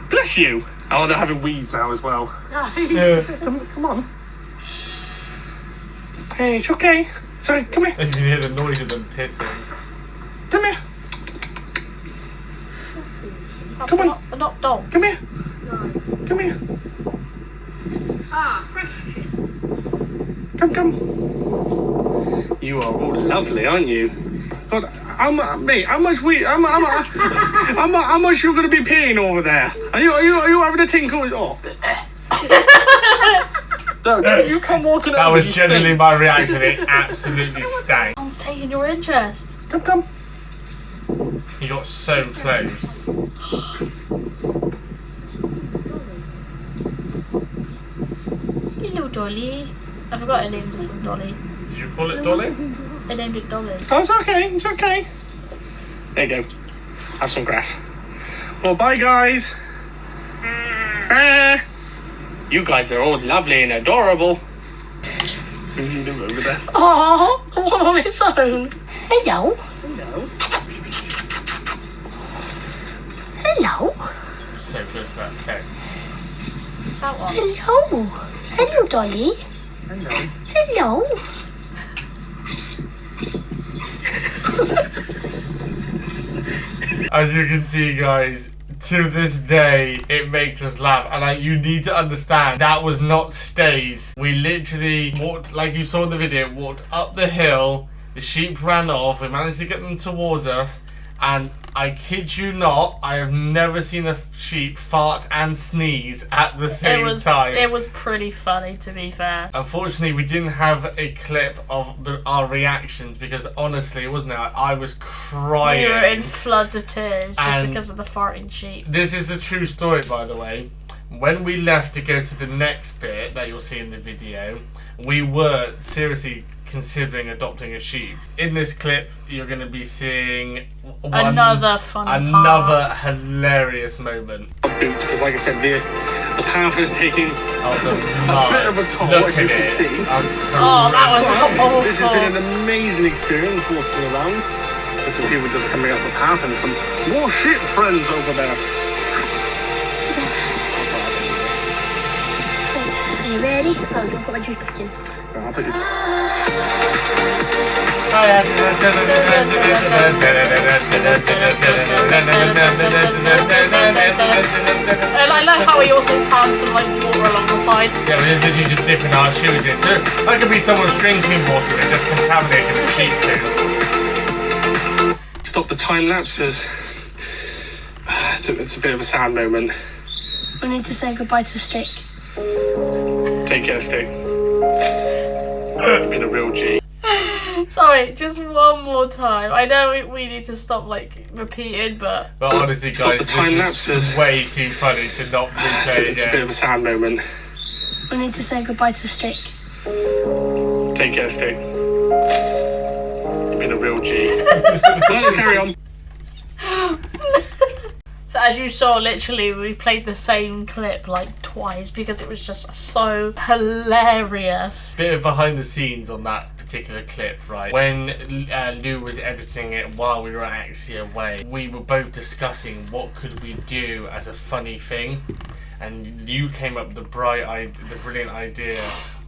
Bless you. Oh, they're having weeds now as well. Yeah. Come on. Hey, it's okay. Sorry, come here. You can hear the noise of them pissing. Come here. Come on. They're not dogs. Come here. Come here. Ah, fresh. Come. You are all lovely, aren't you? God, mate, how much you're gonna be paying over there? Are you having a tinkle? Oh. No, you come walking over. That was generally my reaction. It absolutely stank. Someone's taking your interest. Come. He got so close. Hello, Dolly. I forgot I named this one Dolly. Did you call it Dolly? I named it Dolly. Oh, it's okay. There you go. Have some grass. Well, bye, guys. You guys are all lovely and adorable. Busy them over there. Aww, one on its own. Hello. So close to that fence. Is that one? Hello, Dolly. Hello. As you can see, guys, to this day, it makes us laugh. And you need to understand, that was not staged. We literally walked, like you saw in the video, walked up the hill. The sheep ran off. We managed to get them towards us. And I kid you not, I have never seen a sheep fart and sneeze at the same time. It was pretty funny, to be fair. Unfortunately, we didn't have a clip of our reactions because honestly, wasn't it? I was crying. We were in floods of tears just And because of the farting sheep. This is a true story, by the way. When we left to go to the next bit that you'll see in the video, we were seriously considering adopting a sheep. In this clip, you're going to be seeing another funny another hilarious moment. Boots, because like I said, the path is taking Oh, the a bit mud. of a toll, Look as at you can it. see. That was awful. This has been an amazing experience walking around. There's some people just coming up the path and some more sheep friends over there. Are you ready? I'll drop my juice back in. I'll put you. And I like how we also found some like water along the side. Yeah, we're literally just dipping our shoes in. So that could be someone's drinking water and just contaminating the sheep poo. Stop the time lapse because it's a bit of a sad moment. I need to say goodbye to Stick. Take care, Stick. You've been a real G. Sorry, just one more time. I know we need to stop like repeating, but honestly, guys, the time this is lapses. way too funny to not replay It's a bit again. of a sad moment. I need to say goodbye to Stick. Take care, Stick. You've been a real G. Let's carry on. so as you saw, literally we played the same clip like twice because it was just so hilarious. Bit of behind the scenes on that particular clip, right? When Lou was editing it while we were actually away, we were both discussing what could we do as a funny thing, and you came up with the brilliant idea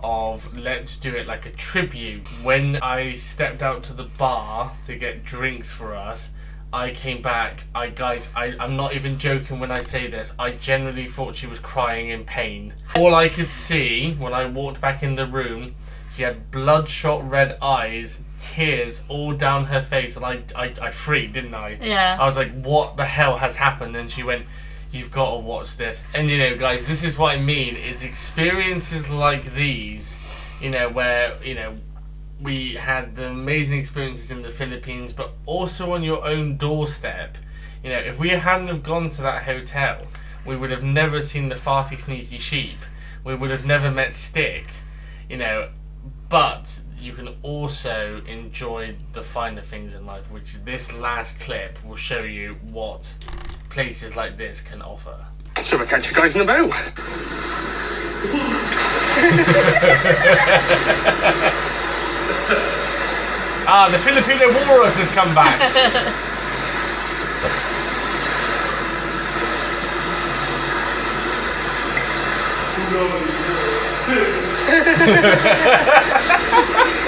of let's do it like a tribute. When I stepped out to the bar to get drinks for us, I came back, I'm not even joking when I say this, I genuinely thought she was crying in pain. All I could see when I walked back in the room, she had bloodshot red eyes, tears all down her face, and I freaked, didn't I? Yeah. I was like, what the hell has happened? And she went, you've got to watch this. And you know, guys, this is what I mean. It's experiences like these, you know, where, you know, we had the amazing experiences in the Philippines, but also on your own doorstep. You know, if we hadn't have gone to that hotel, we would have never seen the farty sneezy sheep. We would have never met Stick, you know. But you can also enjoy the finer things in life, which this last clip will show you what places like this can offer. So we'll catch you guys in a boat. Ah, the Filipino walrus has come back.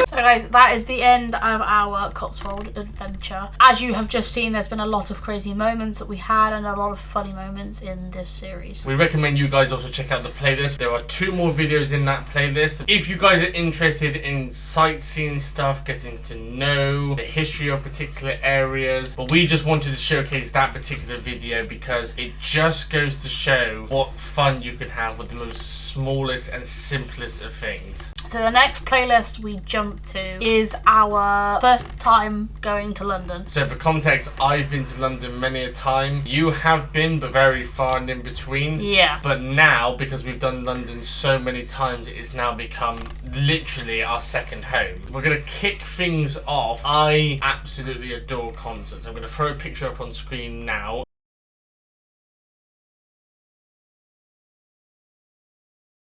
So guys, that is the end of our Cotswold adventure. As you have just seen, there's been a lot of crazy moments that we had and a lot of funny moments in this series. We recommend you guys also check out the playlist. There are 2 more videos in that playlist. If you guys are interested in sightseeing stuff, getting to know the history of particular areas, but we just wanted to showcase that particular video because it just goes to show what fun you could have with the most smallest and simplest of things. So the next playlist we jump to is our first time going to London. So for context, I've been to London many a time. You have been, but very far and in between. Yeah. But now, because we've done London so many times, it has now become literally our second home. We're going to kick things off. I absolutely adore concerts. I'm going to throw a picture up on screen now.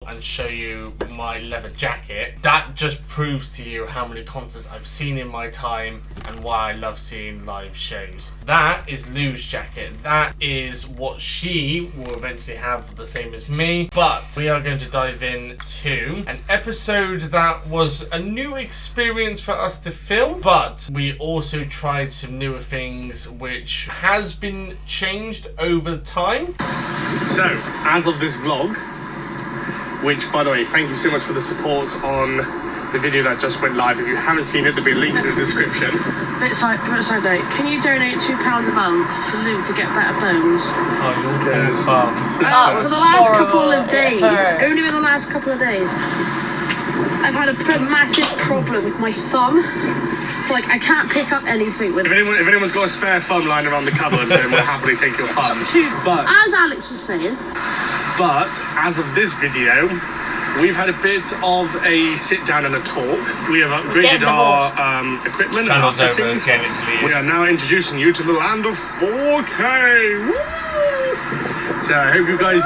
And show you my leather jacket. That just proves to you how many concerts I've seen in my time and why I love seeing live shows. That is Lou's jacket. That is what she will eventually have, the same as me. But we are going to dive in to an episode that was a new experience for us to film, but we also tried some newer things which has been changed over time. So, as of this vlog, which, by the way, thank you so much for the support on the video that just went live. If you haven't seen it, there'll be a link in the description. Sorry, can you donate £2 a month for Lou to get better bones? Oh, you're fun. For the last couple of days, only in the last couple of days, I've had a massive problem with my thumb. So, like, I can't pick up anything with If anyone's got a spare thumb lying around the cupboard, then we'll happily take your thumbs. But as Alex was saying. But as of this video, we've had a bit of a sit down and a talk. We have upgraded our equipment and our settings. We are now introducing you to the land of 4K. Woo! So I hope you guys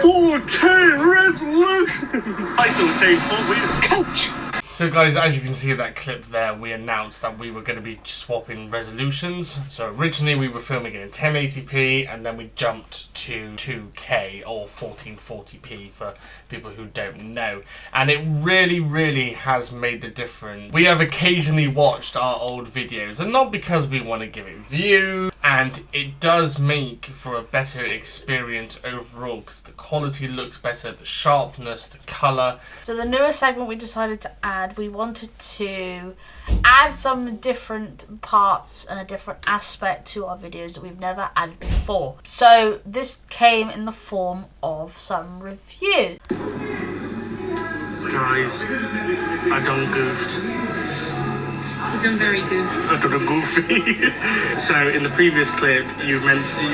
4K resolution. Title saying 4 Coach. So guys, as you can see that clip there, we announced that we were going to be swapping resolutions. So originally we were filming it in 1080p and then we jumped to 2K or 1440p for people who don't know. And it really has made the difference. We have occasionally watched our old videos, and not because we want to give it views, and it does make for a better experience overall because the quality looks better, the sharpness, the colour. So the newest segment we decided to add, we wanted to add some different parts and a different aspect to our videos that we've never added before. So this came in the form of some reviews. Guys, I done goofed. You've done very goofed. I done a goofy. So in the previous clip,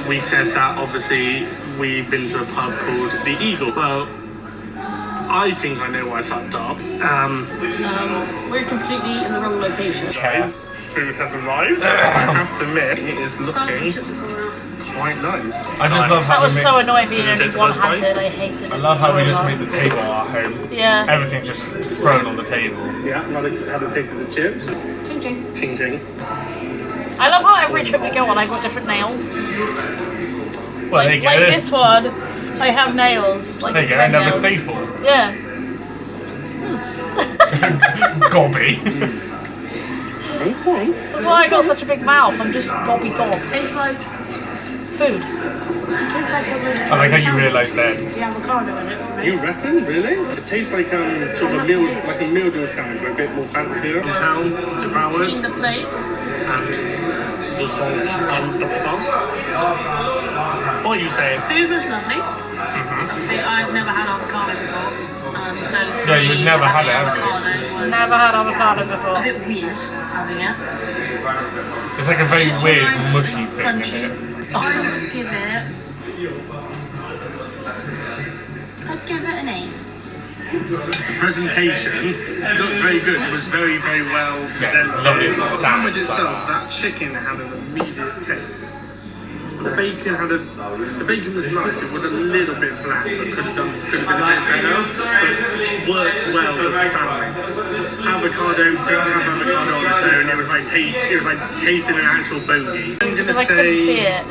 we said that obviously we've been to a pub called The Eagle. Well, I think I know why I fucked up. We're completely in the wrong location. Guys, food has arrived. I have to admit, it is looking quite nice. I just love how that was so annoying being only one-handed. I hated it. I love how so we just much. made the table our home. Yeah. Everything's just thrown on the table. Yeah, have a taste of the chips. Ching ching. Ching ching. I love how every trip we go on, I got different nails. Well, there you go. Like this one, I have nails. Like There you go, red another nails. staple. Yeah. Gobby. That's why I got such a big mouth. I'm just gobby gob. Tastes like Food. I like how you realised then. the avocado in it for me. You reckon? Really? It tastes like sort of a meal deal sandwich, but a bit more fancier. In town, devoured, In the plate. and the sauce on the pasta. What are you saying? Food was lovely. Obviously, I've never had avocado before. So to Yeah, me, you've never had having it, have you? avocado was Never had avocado a before. bit weird having it. It's like a very Chips were weird, nice, mushy thing, crunchy. isn't it? I would give it. I'd give it an 8. The presentation looked very good. It was very, very well presented. lovely. The sandwich Like itself, that chicken had an immediate taste. The bacon was nice. It was a little bit bland, but could have been a bit better. But worked well with the sandwich. Avocado, don't have avocado on its own. It was like tasting an actual bogey. I'm gonna Because I couldn't see say it.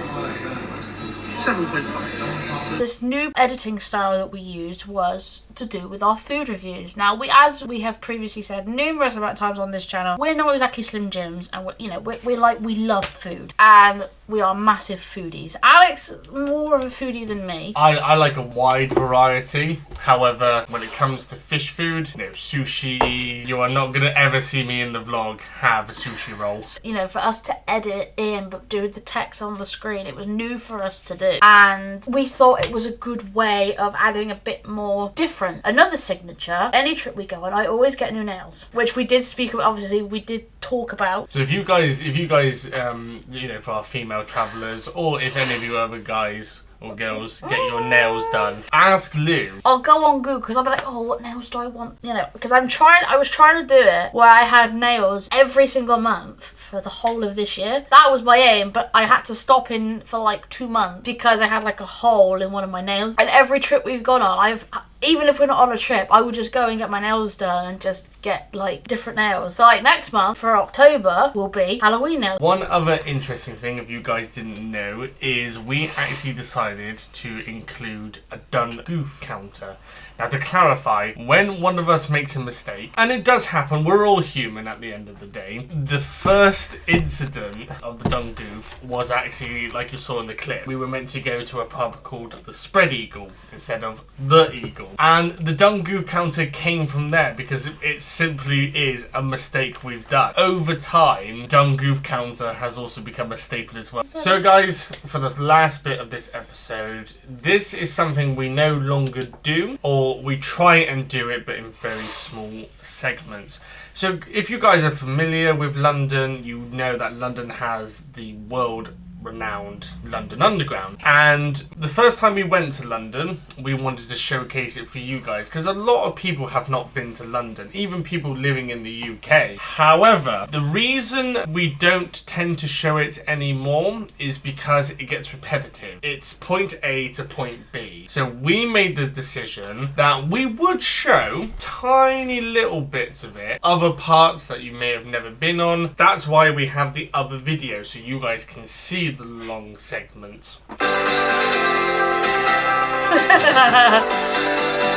7.5. This new editing style that we used was to do with our food reviews. Now, as we have previously said numerous amount of times on this channel, we're not exactly Slim Jims, and we love food, and we are massive foodies. Alex, more of a foodie than me. I like a wide variety. However, when it comes to fish food, sushi, you are not going to ever see me in the vlog have a sushi roll. For us to edit in but do the text on the screen, it was new for us to do. And we thought it was a good way of adding a bit more different. Another signature, any trip we go on, I always get new nails. Which we did speak about, obviously, we did talk about. So if you guys, for our female travellers, or if any of you other guys or girls get your nails done, ask Lou. I'll go on Google because I'll be like, oh, what nails do I want? Because I was trying to do it where I had nails every single month for the whole of this year. That was my aim, but I had to stop in for like 2 months because I had like a hole in one of my nails. And every trip we've gone on, even if we're not on a trip, I would just go and get my nails done and just get like different nails. So like next month for October will be Halloween nails. One other interesting thing, if you guys didn't know, is we actually decided to include a done goof counter. Now, to clarify, when one of us makes a mistake, and it does happen, we're all human at the end of the day, the first incident of the done goof was actually, like you saw in the clip, we were meant to go to a pub called the Spread Eagle instead of the Eagle. And the done goof counter came from there because it simply is a mistake we've done. Over time, done goof counter has also become a staple as well. So guys, for the last bit of this episode, this is something we no longer do, or we try and do it, but in very small segments. So if you guys are familiar with London, you know that London has the world-renowned London Underground. And the first time we went to London, we wanted to showcase it for you guys, because a lot of people have not been to London, even people living in the UK. However, the reason we don't tend to show it anymore is because it gets repetitive. It's point A to point B. So we made the decision that we would show tiny little bits of it, other parts that you may have never been on. That's why we have the other video, so you guys can see the long segments.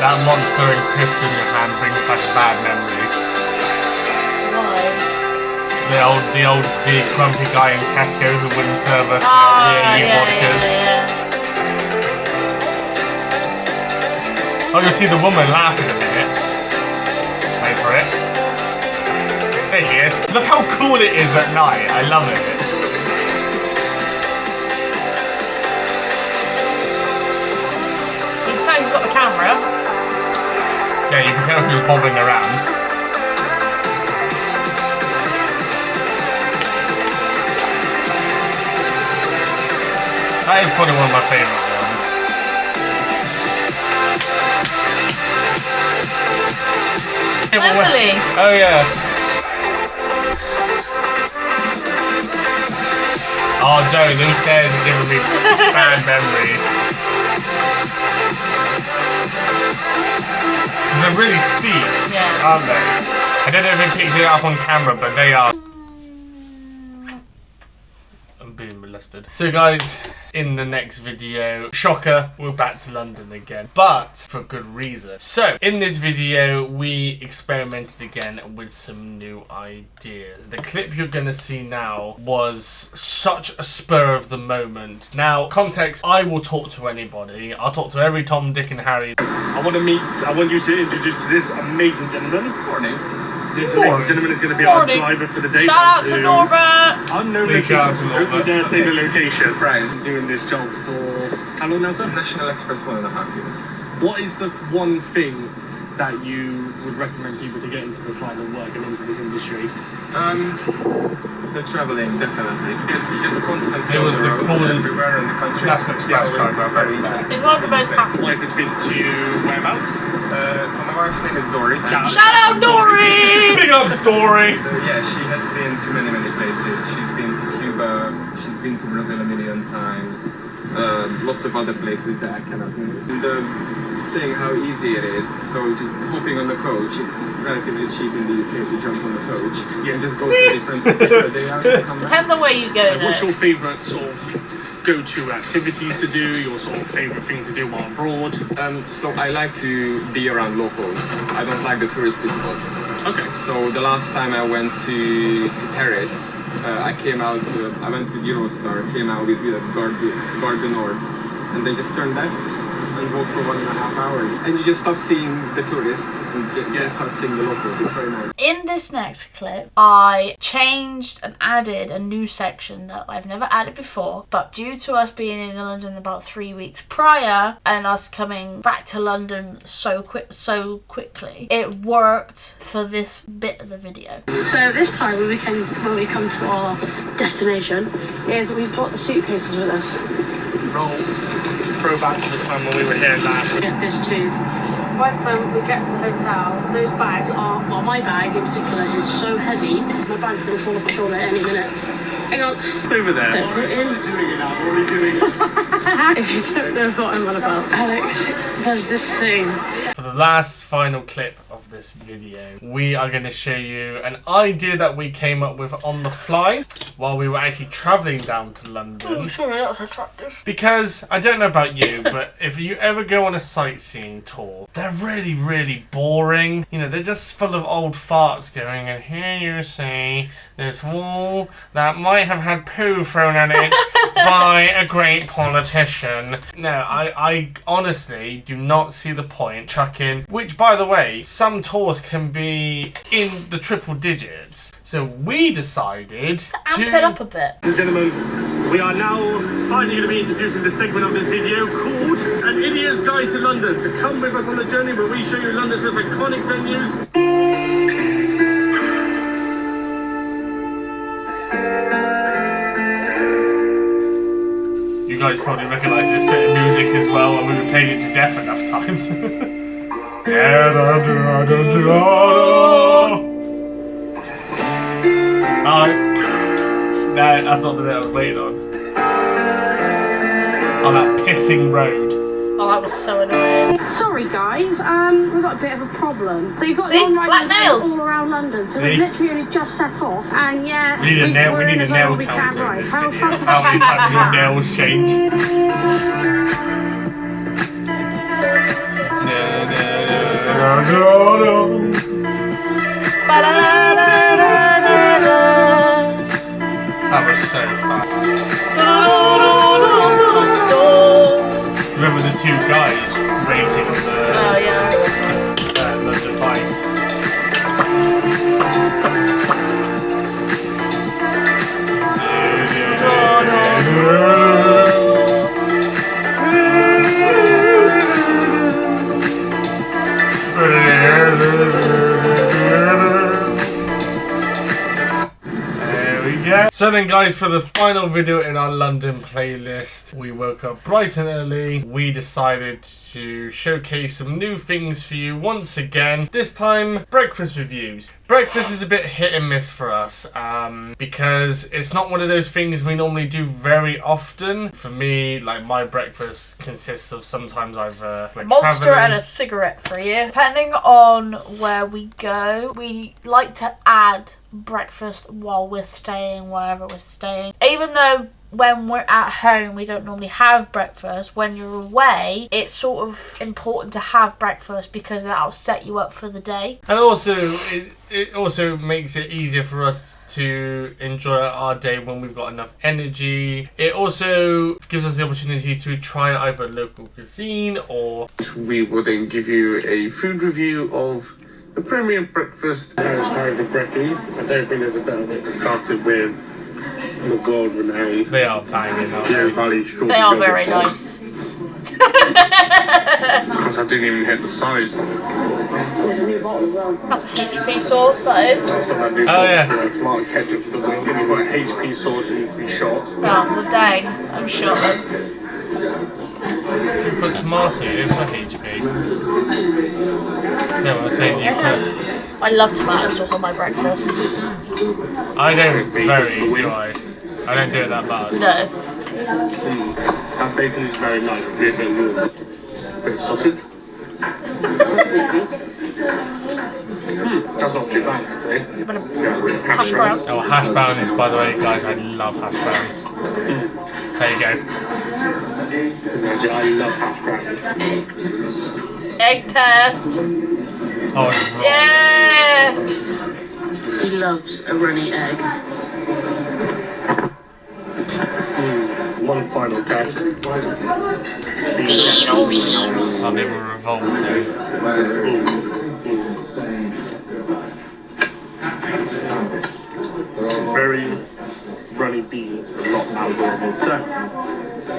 That monster and crisp in your hand brings back a bad memory. Why? The grumpy guy in Tesco who wouldn't serve us vodkas. Oh, you'll see the woman laughing a minute. Wait for it. There she is. Look how cool it is at night. I love it. He's got the camera. Yeah, you can tell who's bobbing around. That is probably one of my favourite ones. Emily. Oh yeah. Oh no, those stairs are giving me bad memories. They're really steep, aren't they? I don't know if it picks it up on camera, but they are. I'm being molested. So guys, in the next video, shocker, we're back to London again, but for good reason. So, in this video, we experimented again with some new ideas. The clip you're gonna see now was such a spur of the moment. Now, context, I will talk to anybody. I'll talk to every Tom, Dick and Harry. I want you to introduce this amazing gentleman. Morning. This gentleman is going to be our driver for the day. Shout out to Norbert. Unknown Big shout out location. to Norbert. Don't you dare say the location. Surprise. I'm doing this job for how long now, sir? National Express 1.5 years. What is the one thing that you would recommend people to get into this line of work and into this industry? The traveling, definitely. You just constantly It was on the road, coolest everywhere in the country. National Express Always driver I've very ever met. interesting. He's one of the most happy. Wife has been to whereabouts? So my wife's name is Dory. Shout out Dory! Big up story. Yeah, she has been to many places. She's been to Cuba, she's been to Brazil a million times, lots of other places that I cannot name. And saying how easy it is, so just hopping on the coach, it's relatively cheap in the UK to jump on the coach. Yeah, just go to different cities for a day out and come back. Depends on where you go What's though. your favourite sort of go-to activities to do? Your sort of favourite things to do while abroad? So I like to be around locals. I don't like the touristy spots. Okay. So the last time I went to Paris, I went with Eurostar, came out with a Gare du Nord, and they just turned left and go for 1.5 hours. And you just stop seeing the tourists and just start seeing the locals. It's very nice. In this next clip, I changed and added a new section that I've never added before, but due to us being in London about 3 weeks prior and us coming back to London so quickly, it worked for this bit of the video. So this time when we come to our destination, is we've got the suitcases with us. Roll. Throw back to the time when we were here last week. Get this tube. By the time we get to the hotel, those bags are, well, my bag in particular is so heavy, my bag's going to fall off my shoulder any minute. Hang on. It's over there. Don't put it in. What are you doing it now? What are you doing it? If you don't know what I'm on about, Alex does this thing. For the last final clip of this video, we are going to show you an idea that we came up with on the fly while we were actually travelling down to London. Oh, sorry, that was attractive. Because, I don't know about you, but if you ever go on a sightseeing tour, they're really, really boring. You know, they're just full of old farts going, and here you see this wall that might have had poo thrown at it by a great politician. No, I honestly do not see the point chucking, which by the way, some tours can be in the triple digits. So we decided to Amp it up a bit. Ladies and gentlemen, we are now finally going to be introducing this segment of this video called An Idiot's Guide to London. So come with us on the journey where we show you London's most iconic venues. You guys probably recognise this bit of music as well, and we've played it to death enough times. No, that's not the bit I was waiting on. On that pissing road. Oh, that was so annoying. Sorry guys, we've got a bit of a problem. They've got See? non-riders Black nails. all around London, so See? we've literally only just set off, and yeah, We need a nail, we're we need in a a zone nail where we can't counter in ride. this How video. fucking How many shit times is your that? nails change? That was so fun. Remember the two guys racing on the Oh, yeah. London bikes? There we go. So then guys, for the final video in our London playlist, we woke up bright and early. We decided to showcase some new things for you once again. This time, breakfast reviews. Breakfast is a bit hit and miss for us because it's not one of those things we normally do very often. For me, like my breakfast consists of sometimes either Monster and a cigarette for you. Depending on where we go, we like to add breakfast while we're staying wherever we're staying. Even though when we're at home we don't normally have breakfast, when you're away it's sort of important to have breakfast because that'll set you up for the day. And also, it also makes it easier for us to enjoy our day when we've got enough energy. It also gives us the opportunity to try either local cuisine or... We will then give you a food review of The premium breakfast. Now it's time for brekkie. I don't think there's a better way to start it with the gold renowned. They are banging, aren't Yeah, they? Valley strawberry. They are very nice. Because I didn't even hit the size. That's a HP sauce, that is. Oh, yes. Tomato ketchup for the wing. You've got HP sauce and you can be shot. Oh, well, dang. I'm shot then. You put tomato in for HP. No, I'm saying you put. I love tomato sauce on my breakfast. I don't very, do I? I don't do it that bad. No. That bacon is very nice. A bit warm. Bit of sausage. That's not too bad actually. Hash brown. Oh, hash browns, by the way, guys, I love hash browns. There you go. I love hash browns. Egg test. Oh, it's raw. Yeah. He loves a runny egg. One final test. Beans. Oh, they were revolting. Very runny beans, but not malleable. So,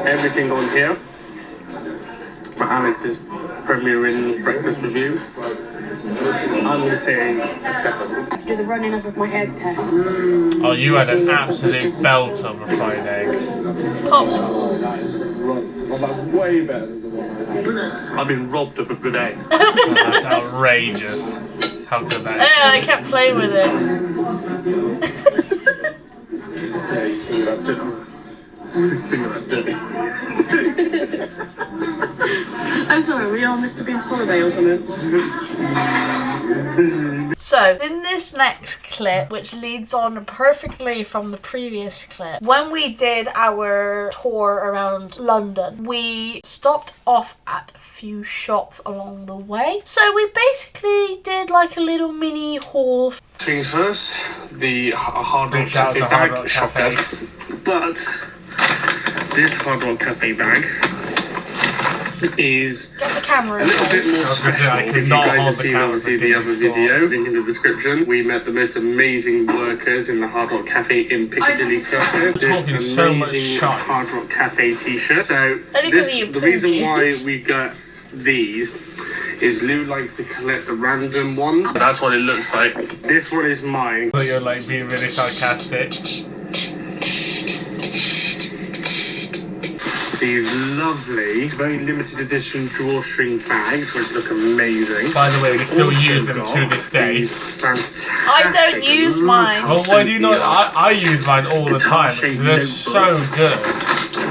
everything on here for Alex's premiering breakfast review. I'm going to say a 7. Do the runniness of my egg test. Oh, you had an absolute belt of a fried egg. Pop. Well, that's way better than the one I've been robbed of a good egg. Oh, that's outrageous. How good that is. Yeah, I kept playing with it. Yeah, you think that's dirty. Finger that dirty. I'm sorry, were you on Mr. Bean's holiday or something? So, in this next clip, which leads on perfectly from the previous clip, when we did our tour around London, we stopped off at a few shops along the way. So we basically did like a little mini haul. Things first, the Hard Rock Big shout out Cafe to Hard bag, Rock shocker. Cafe. But this Hard Rock Cafe bag is Get the camera a in little bit place. more I was gonna say, I special. could If you not guys hold have the seen camera obviously for the other doing video, link in the description, we met the most amazing workers in the Hard Rock Cafe in Piccadilly Circus. This Talking so much amazing shite. Hard Rock Cafe t-shirt. So Only 'cause you the reason pooed. why we got these is Lou likes to collect the random ones. That's what it looks like. This one is mine. So you're like being really sarcastic. These lovely, very limited edition drawstring bags, which look amazing. By the way, we still Also use them got to this day. these fantastic I don't use mine. Well, why do you not? I use mine all the time because they're so good.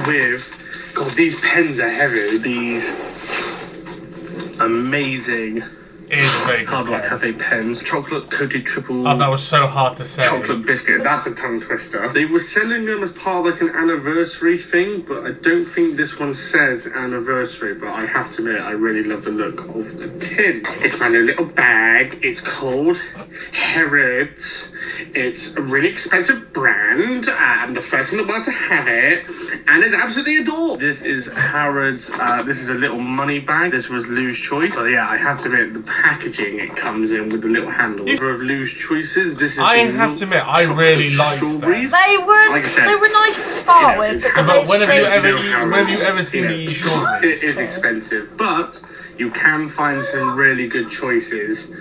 with, God, these pens are heavy. These amazing It is a very Hard good Rock pen. Cafe pens. Chocolate coated triple. Oh, that was so hard to say. Chocolate biscuit, that's a tongue twister. They were selling them as part of like an anniversary thing, but I don't think this one says anniversary, but I have to admit, I really love the look of the tin. It's my little bag, it's called Harrods. It's a really expensive brand, I'm the first in the world to have it, and it's absolutely adorable. This is Harrods, this is a little money bag. This was Lou's choice. So yeah, I have to admit, the packaging it comes in with the little handle. Of Lou's choices, this is I the have to admit, I really liked them. strawberries. They were Like I said, they were nice to start you know, with, it's- but But when have you ever Zero calories. seen You me know, eat strawberries? It is expensive, but you can find some really good choices,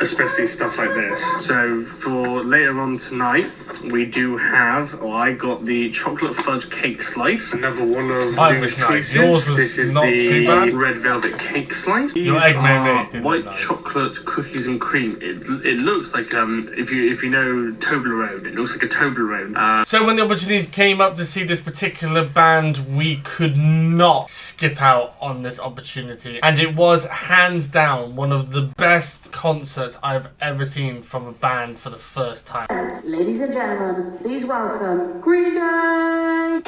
especially stuff like this. So for later on tonight, we do have, I got the chocolate fudge cake slice, another one of Mine Lou's was nice. choices. Yours was This is not the too bad. red velvet cake slice. Your These egg are mayonnaise didn't white look nice. chocolate cookies and cream. It looks like if you know Toblerone, it looks like a Toblerone. So when the opportunity came up to see this particular band, we could not skip out on this opportunity. And it was hands down one of the best concerts I've ever seen from a band for the first time. Ladies and gentlemen, please welcome Green Day!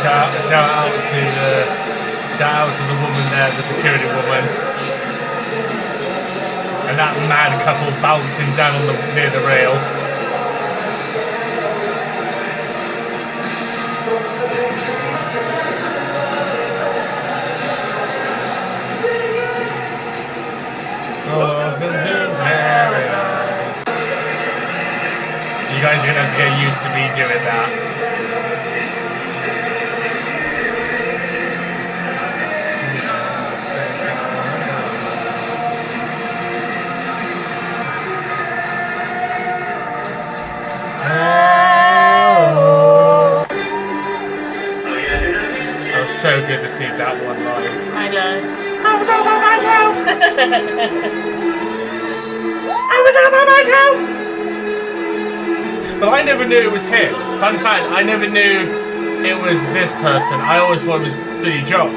Shout out to the woman there, the security woman. And that mad couple bouncing down on near the rail. gonna have to get used to me doing that. It was so good to see that one live. I know. I was all by myself! I was all by myself! But I never knew it was him. Fun fact, I never knew it was this person. I always thought it was Billy Joel.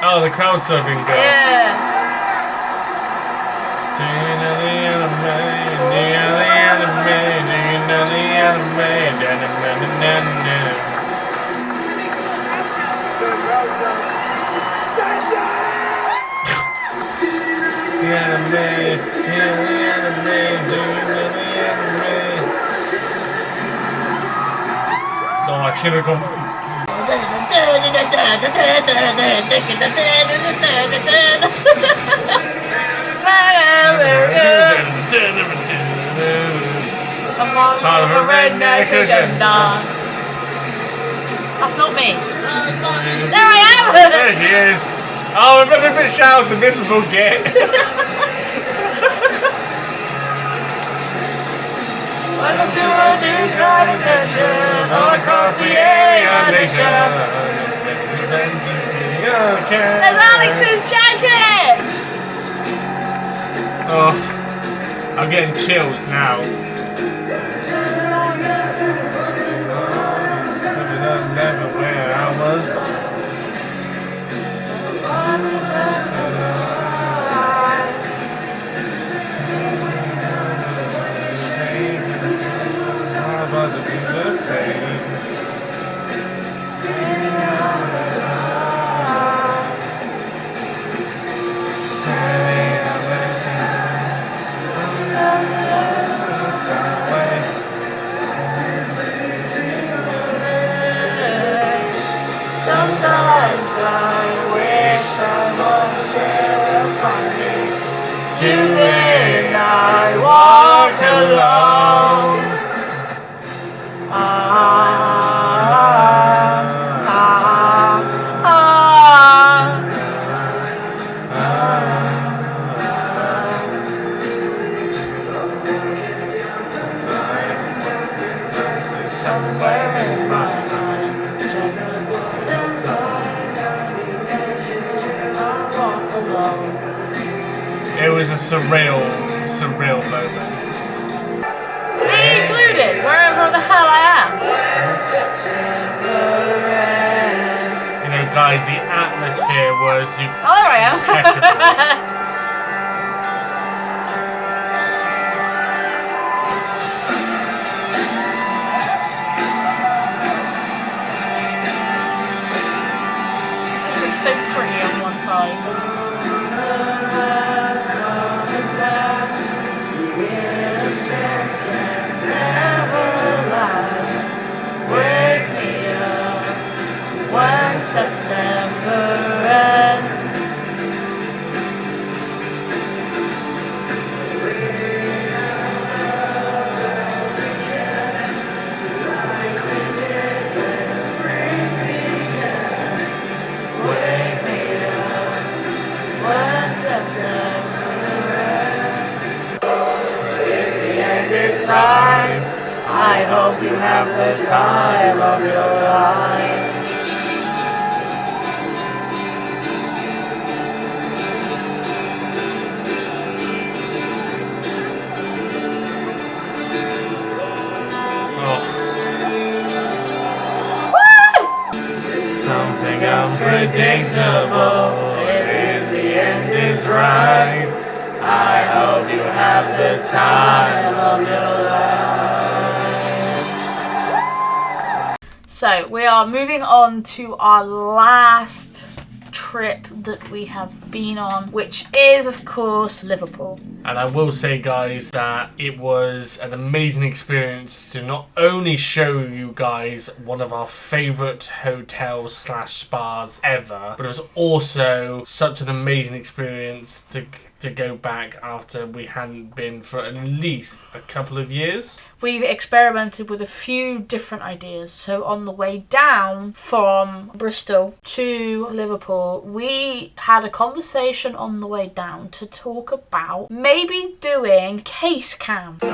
Oh, the crowd surfing girl. Yeah. Oh, I should have gone. Part of a redneck agenda. That's not me. There I am! There she is. Oh, I'm a bit shout to miserable git. Welcome to a new kind of attention all across the area nation. There's Alex's jacket! Oh, I'm getting chills now. Never where I was. I wasn't the same. Sometimes I wish I was there to find me. Today I walk alone. Somewhere in my mind, it was a surreal moment. me included, wherever the hell I am. You know, guys, the atmosphere was Oh, there I am. impeccable. This looks so pretty on one side. Wake me up when September ends. Wake me up when September ends. If the end is right, I hope you have the time of your life. Something unpredictable, in the end is right. I hope you have the time of your life. So we are moving on to our last trip that we have been on, which is of course Liverpool. And I will say, guys, that it was an amazing experience to not only show you guys one of our favourite hotels / spas ever, but it was also such an amazing experience to go back after we hadn't been for at least a couple of years. We've experimented with a few different ideas. So on the way down from Bristol to Liverpool, we had a conversation on the way down to talk about maybe doing case cam. Yeah,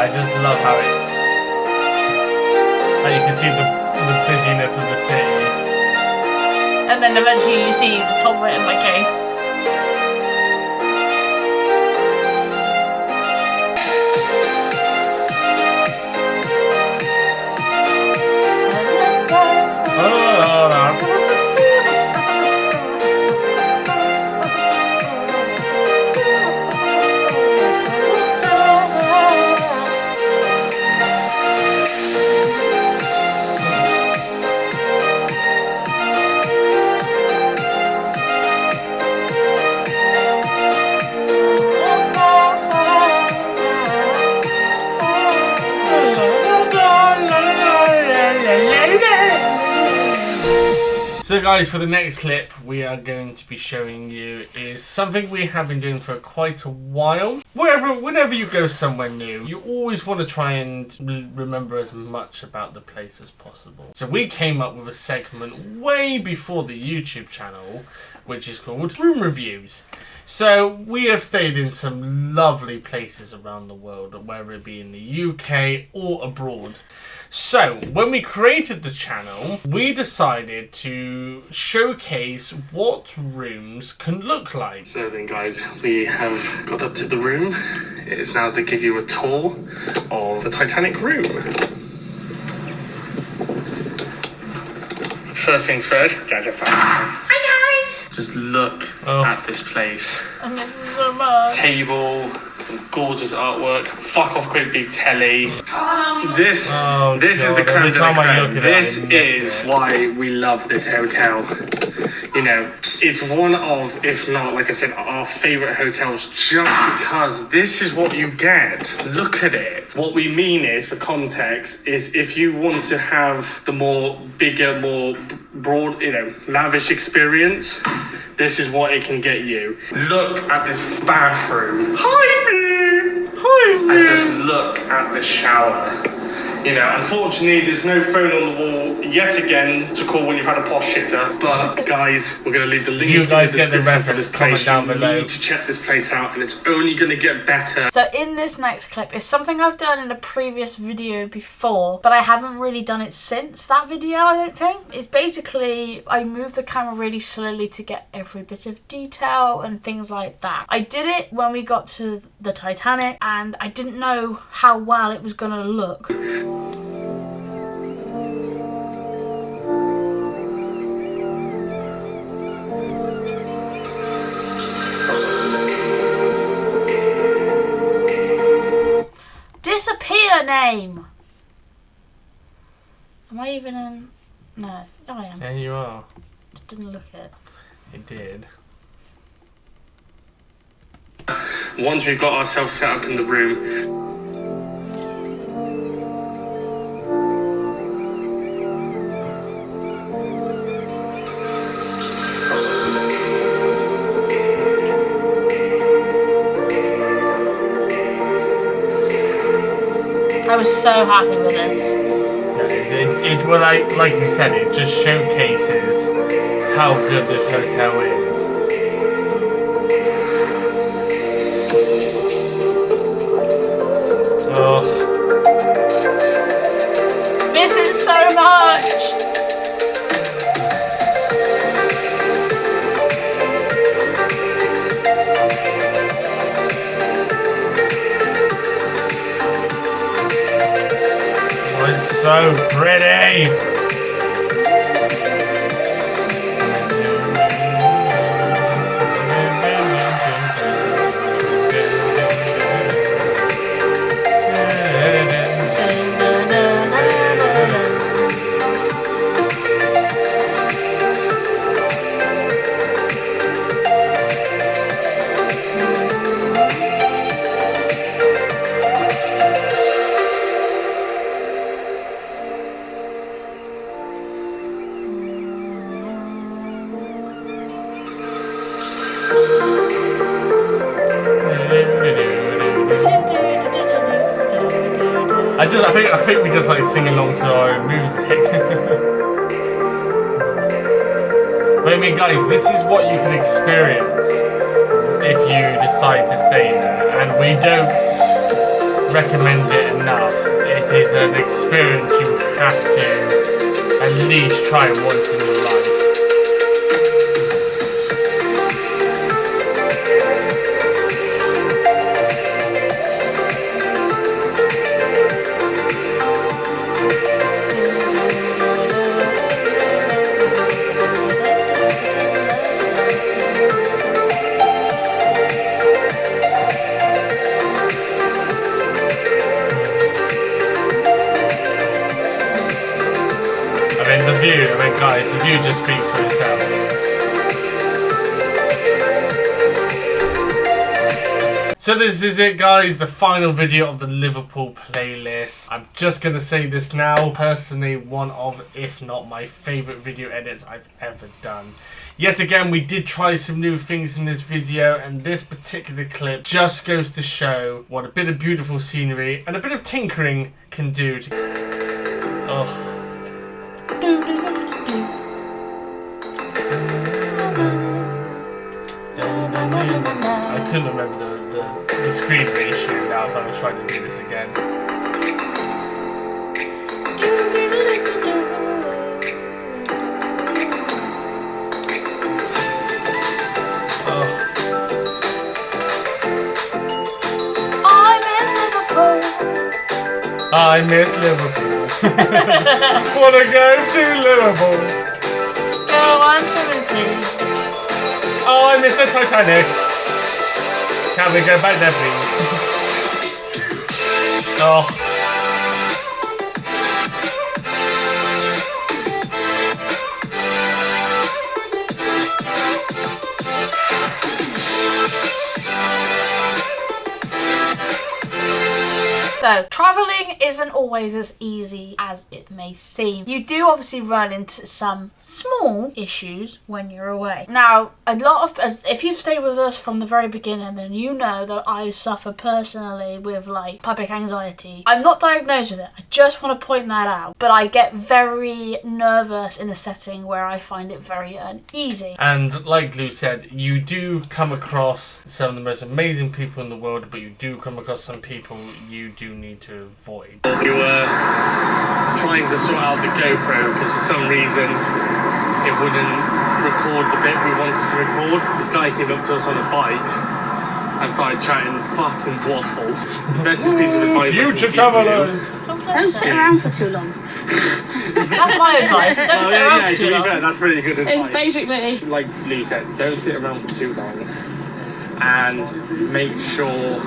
I just love how you can see the busyness of the city. And then eventually you see the top of it in my case. So guys, for the next clip we are going to be showing you is something we have been doing for quite a while. Whenever you go somewhere new, you always want to try and remember as much about the place as possible. So we came up with a segment way before the YouTube channel, which is called Room Reviews. So we have stayed in some lovely places around the world, whether it be in the UK or abroad. So, when we created the channel, we decided to showcase what rooms can look like. So then guys, we have got up to the room. It is now to give you a tour of the Titanic room. First things first, Hi guys! just look at this place. I miss you so much. Table, some gorgeous artwork, fuck off great big telly. This is the creme de la creme. This is why we love this hotel. You know, it's one of, if not, like I said, our favourite hotels just because this is what you get. Look at it. What we mean is, for context, is if you want to have the more bigger, more broad, you know, lavish experience, this is what it can get you. Look at this bathroom. Hi, me. Hi, me. And just look at the shower. You know, unfortunately, there's no phone on the wall yet again to call when you've had a posh shitter. But guys, we're going to leave the link You guys in the get the description for reference, this place. comment down You below. need to check this place out, and it's only going to get better. So in this next clip is something I've done in a previous video before, but I haven't really done it since that video, I don't think. It's basically, I move the camera really slowly to get every bit of detail and things like that. I did it when we got to the Titanic, and I didn't know how well it was going to look. Disappear name! Am I even in? No, I am. There you are. Just didn't look it. It did. Once we've got ourselves set up in the room, I was so happy with this. Well, like you said, it just showcases how good this hotel is. Oh, Missing so much! it's so pretty. I think we just like sing along to our own music. But I mean, guys, this is what you can experience if you decide to stay there, and we don't recommend it enough. It is an experience you have to at least try once in your life. Guys, the view just speaks for itself. So this is it, guys, the final video of the Liverpool playlist. I'm just going to say this now, personally one of, if not my favourite video edits I've ever done. Yet again, we did try some new things in this video, and this particular clip just goes to show what a bit of beautiful scenery and a bit of tinkering can do to... Oh. I couldn't remember the screen ratio now if I was trying to do this again. Oh. I miss Liverpool. Wanna go to Liverpool. Go on swimming sea. Oh, I miss the Titanic. Can we go back there, please? Oh. So, travelling isn't always as easy as it may seem. You do obviously run into some small issues when you're away. Now, a lot of, if you've stayed with us from the very beginning, then you know that I suffer personally with like public anxiety. I'm not diagnosed with it, I just want to point that out. But I get very nervous in a setting where I find it very uneasy. And like Lou said, you do come across some of the most amazing people in the world, but you do come across some people you do need to avoid. We were trying to sort out the GoPro because for some reason it wouldn't record the bit we wanted to record. This guy came up to us on a bike and started chatting fucking waffle. The best piece of advice. Future travellers! Don't sit around for too long. That's my advice. Don't sit around for too long. That's really good advice. It's basically, like Lou said, don't sit around for too long and make sure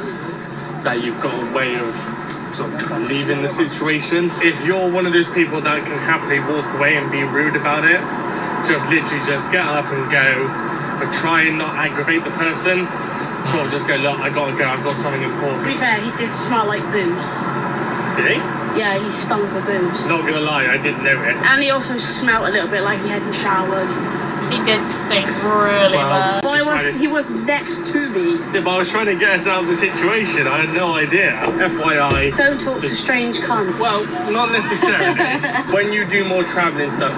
that you've got a way of sort of leaving the situation. If you're one of those people that can happily walk away and be rude about it, just literally just get up and go, but try and not aggravate the person. Sort of just go, look, I gotta go, I've got something important. to be fair, he did smell like booze. Did he? Yeah, he stunk of booze. Not gonna lie, I didn't notice. And he also smelled a little bit like he hadn't showered. He did stink really bad. But he was next to me. Yeah, but I was trying to get us out of the situation. I had no idea. FYI. Don't talk to strange cunts. Well, not necessarily. When you do more travelling stuff,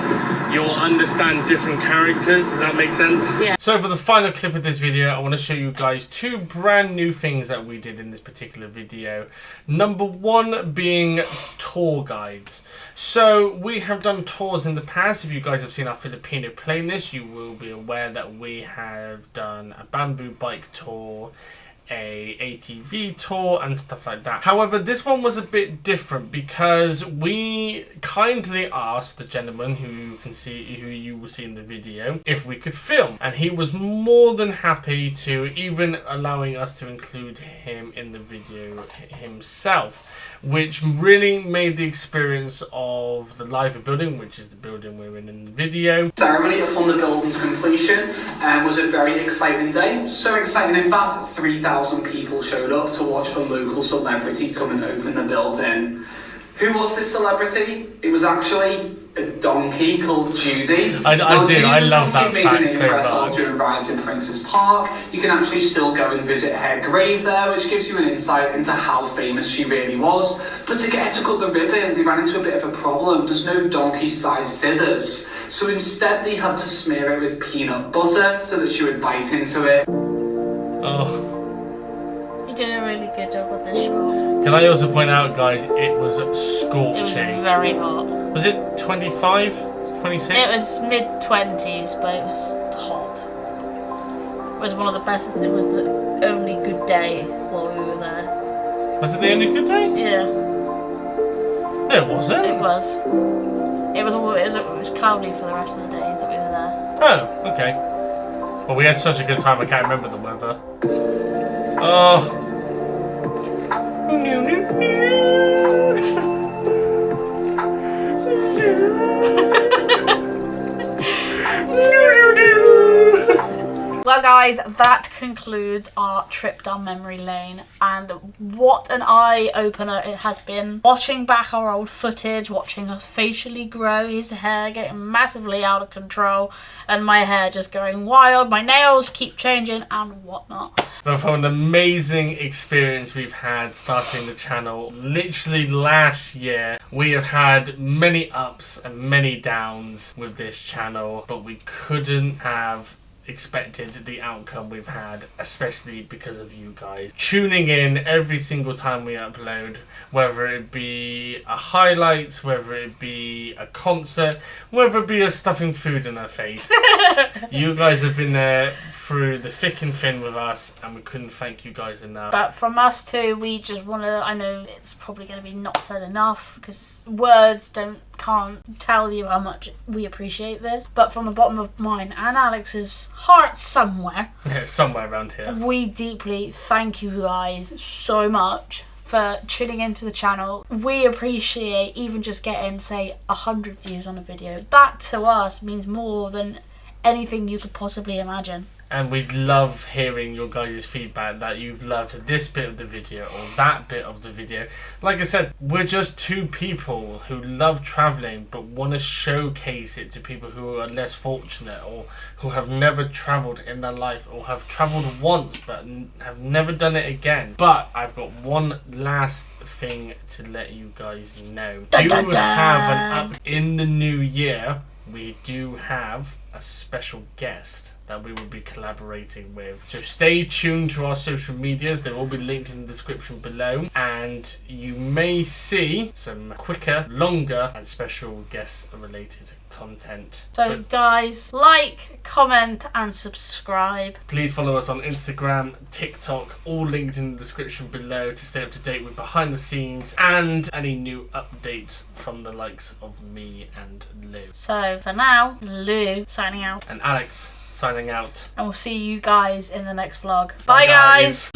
you'll understand different characters. Does that make sense? Yeah. So for the final clip of this video, I want to show you guys two brand new things that we did in this particular video. Number one being tour guides. So we have done tours in the past. If you guys have seen our Filipino playlist, you will be aware that we have done a bamboo bike tour, a ATV tour and stuff like that. However, this one was a bit different because we kindly asked the gentleman who you will see in the video if we could film, and he was more than happy to, even allowing us to include him in the video himself, which really made the experience of the live building, which is the building we're in the video. Ceremony upon the building's completion was a very exciting day. So exciting, in fact, 3,000 people showed up to watch a local celebrity come and open the building. Who was this celebrity? It was actually a donkey called Judy. I love that fact so much. During riots in Prince's Park. You can actually still go and visit her grave there, which gives you an insight into how famous she really was. But to get her to cut the ribbon, they ran into a bit of a problem. There's no donkey-sized scissors. So instead they had to smear it with peanut butter so that she would bite into it. Oh. You did a really good job with this shot. Can I also point out, guys, it was scorching. It was very hot. Was it 25? 26? It was mid-20s, but it was hot. It was one of the best. It was the only good day while we were there. Was it the only good day? Yeah. No, it wasn't. It was. It was cloudy for the rest of the days that we were there. Oh, okay. Well, we had such a good time, I can't remember the weather. Oh. Well guys, that concludes our trip down memory lane, and what an eye-opener it has been. Watching back our old footage, watching us facially grow, his hair getting massively out of control, and my hair just going wild, my nails keep changing and whatnot. But from an amazing experience we've had starting the channel, literally last year, we have had many ups and many downs with this channel, but we couldn't have expected the outcome we've had, especially because of you guys tuning in every single time we upload, whether it be a highlights, whether it be a concert, whether it be us stuffing food in our face. You guys have been there through the thick and thin with us, and we couldn't thank you guys enough. But from us too, we just want to, I know it's probably going to be not said enough because words can't tell you how much we appreciate this, but from the bottom of mine and Alex's heart somewhere, somewhere around here, we deeply thank you guys so much for tuning into the channel. We appreciate even just getting, say, 100 views on a video. That to us means more than anything you could possibly imagine. And we love hearing your guys' feedback that you've loved this bit of the video or that bit of the video. Like I said, we're just two people who love travelling but want to showcase it to people who are less fortunate or who have never travelled in their life or have travelled once but have never done it again. But I've got one last thing to let you guys know. We do have an up in the new year. We do have a special guest that we will be collaborating with. So stay tuned to our social medias. They will be linked in the description below, and you may see some quicker, longer and special guest related content. So guys, like, comment and subscribe. Please follow us on Instagram, TikTok, all linked in the description below to stay up to date with behind the scenes and any new updates from the likes of me and Lou. So for now, Lou signing out. And Alex signing out. And we'll see you guys in the next vlog. Bye guys!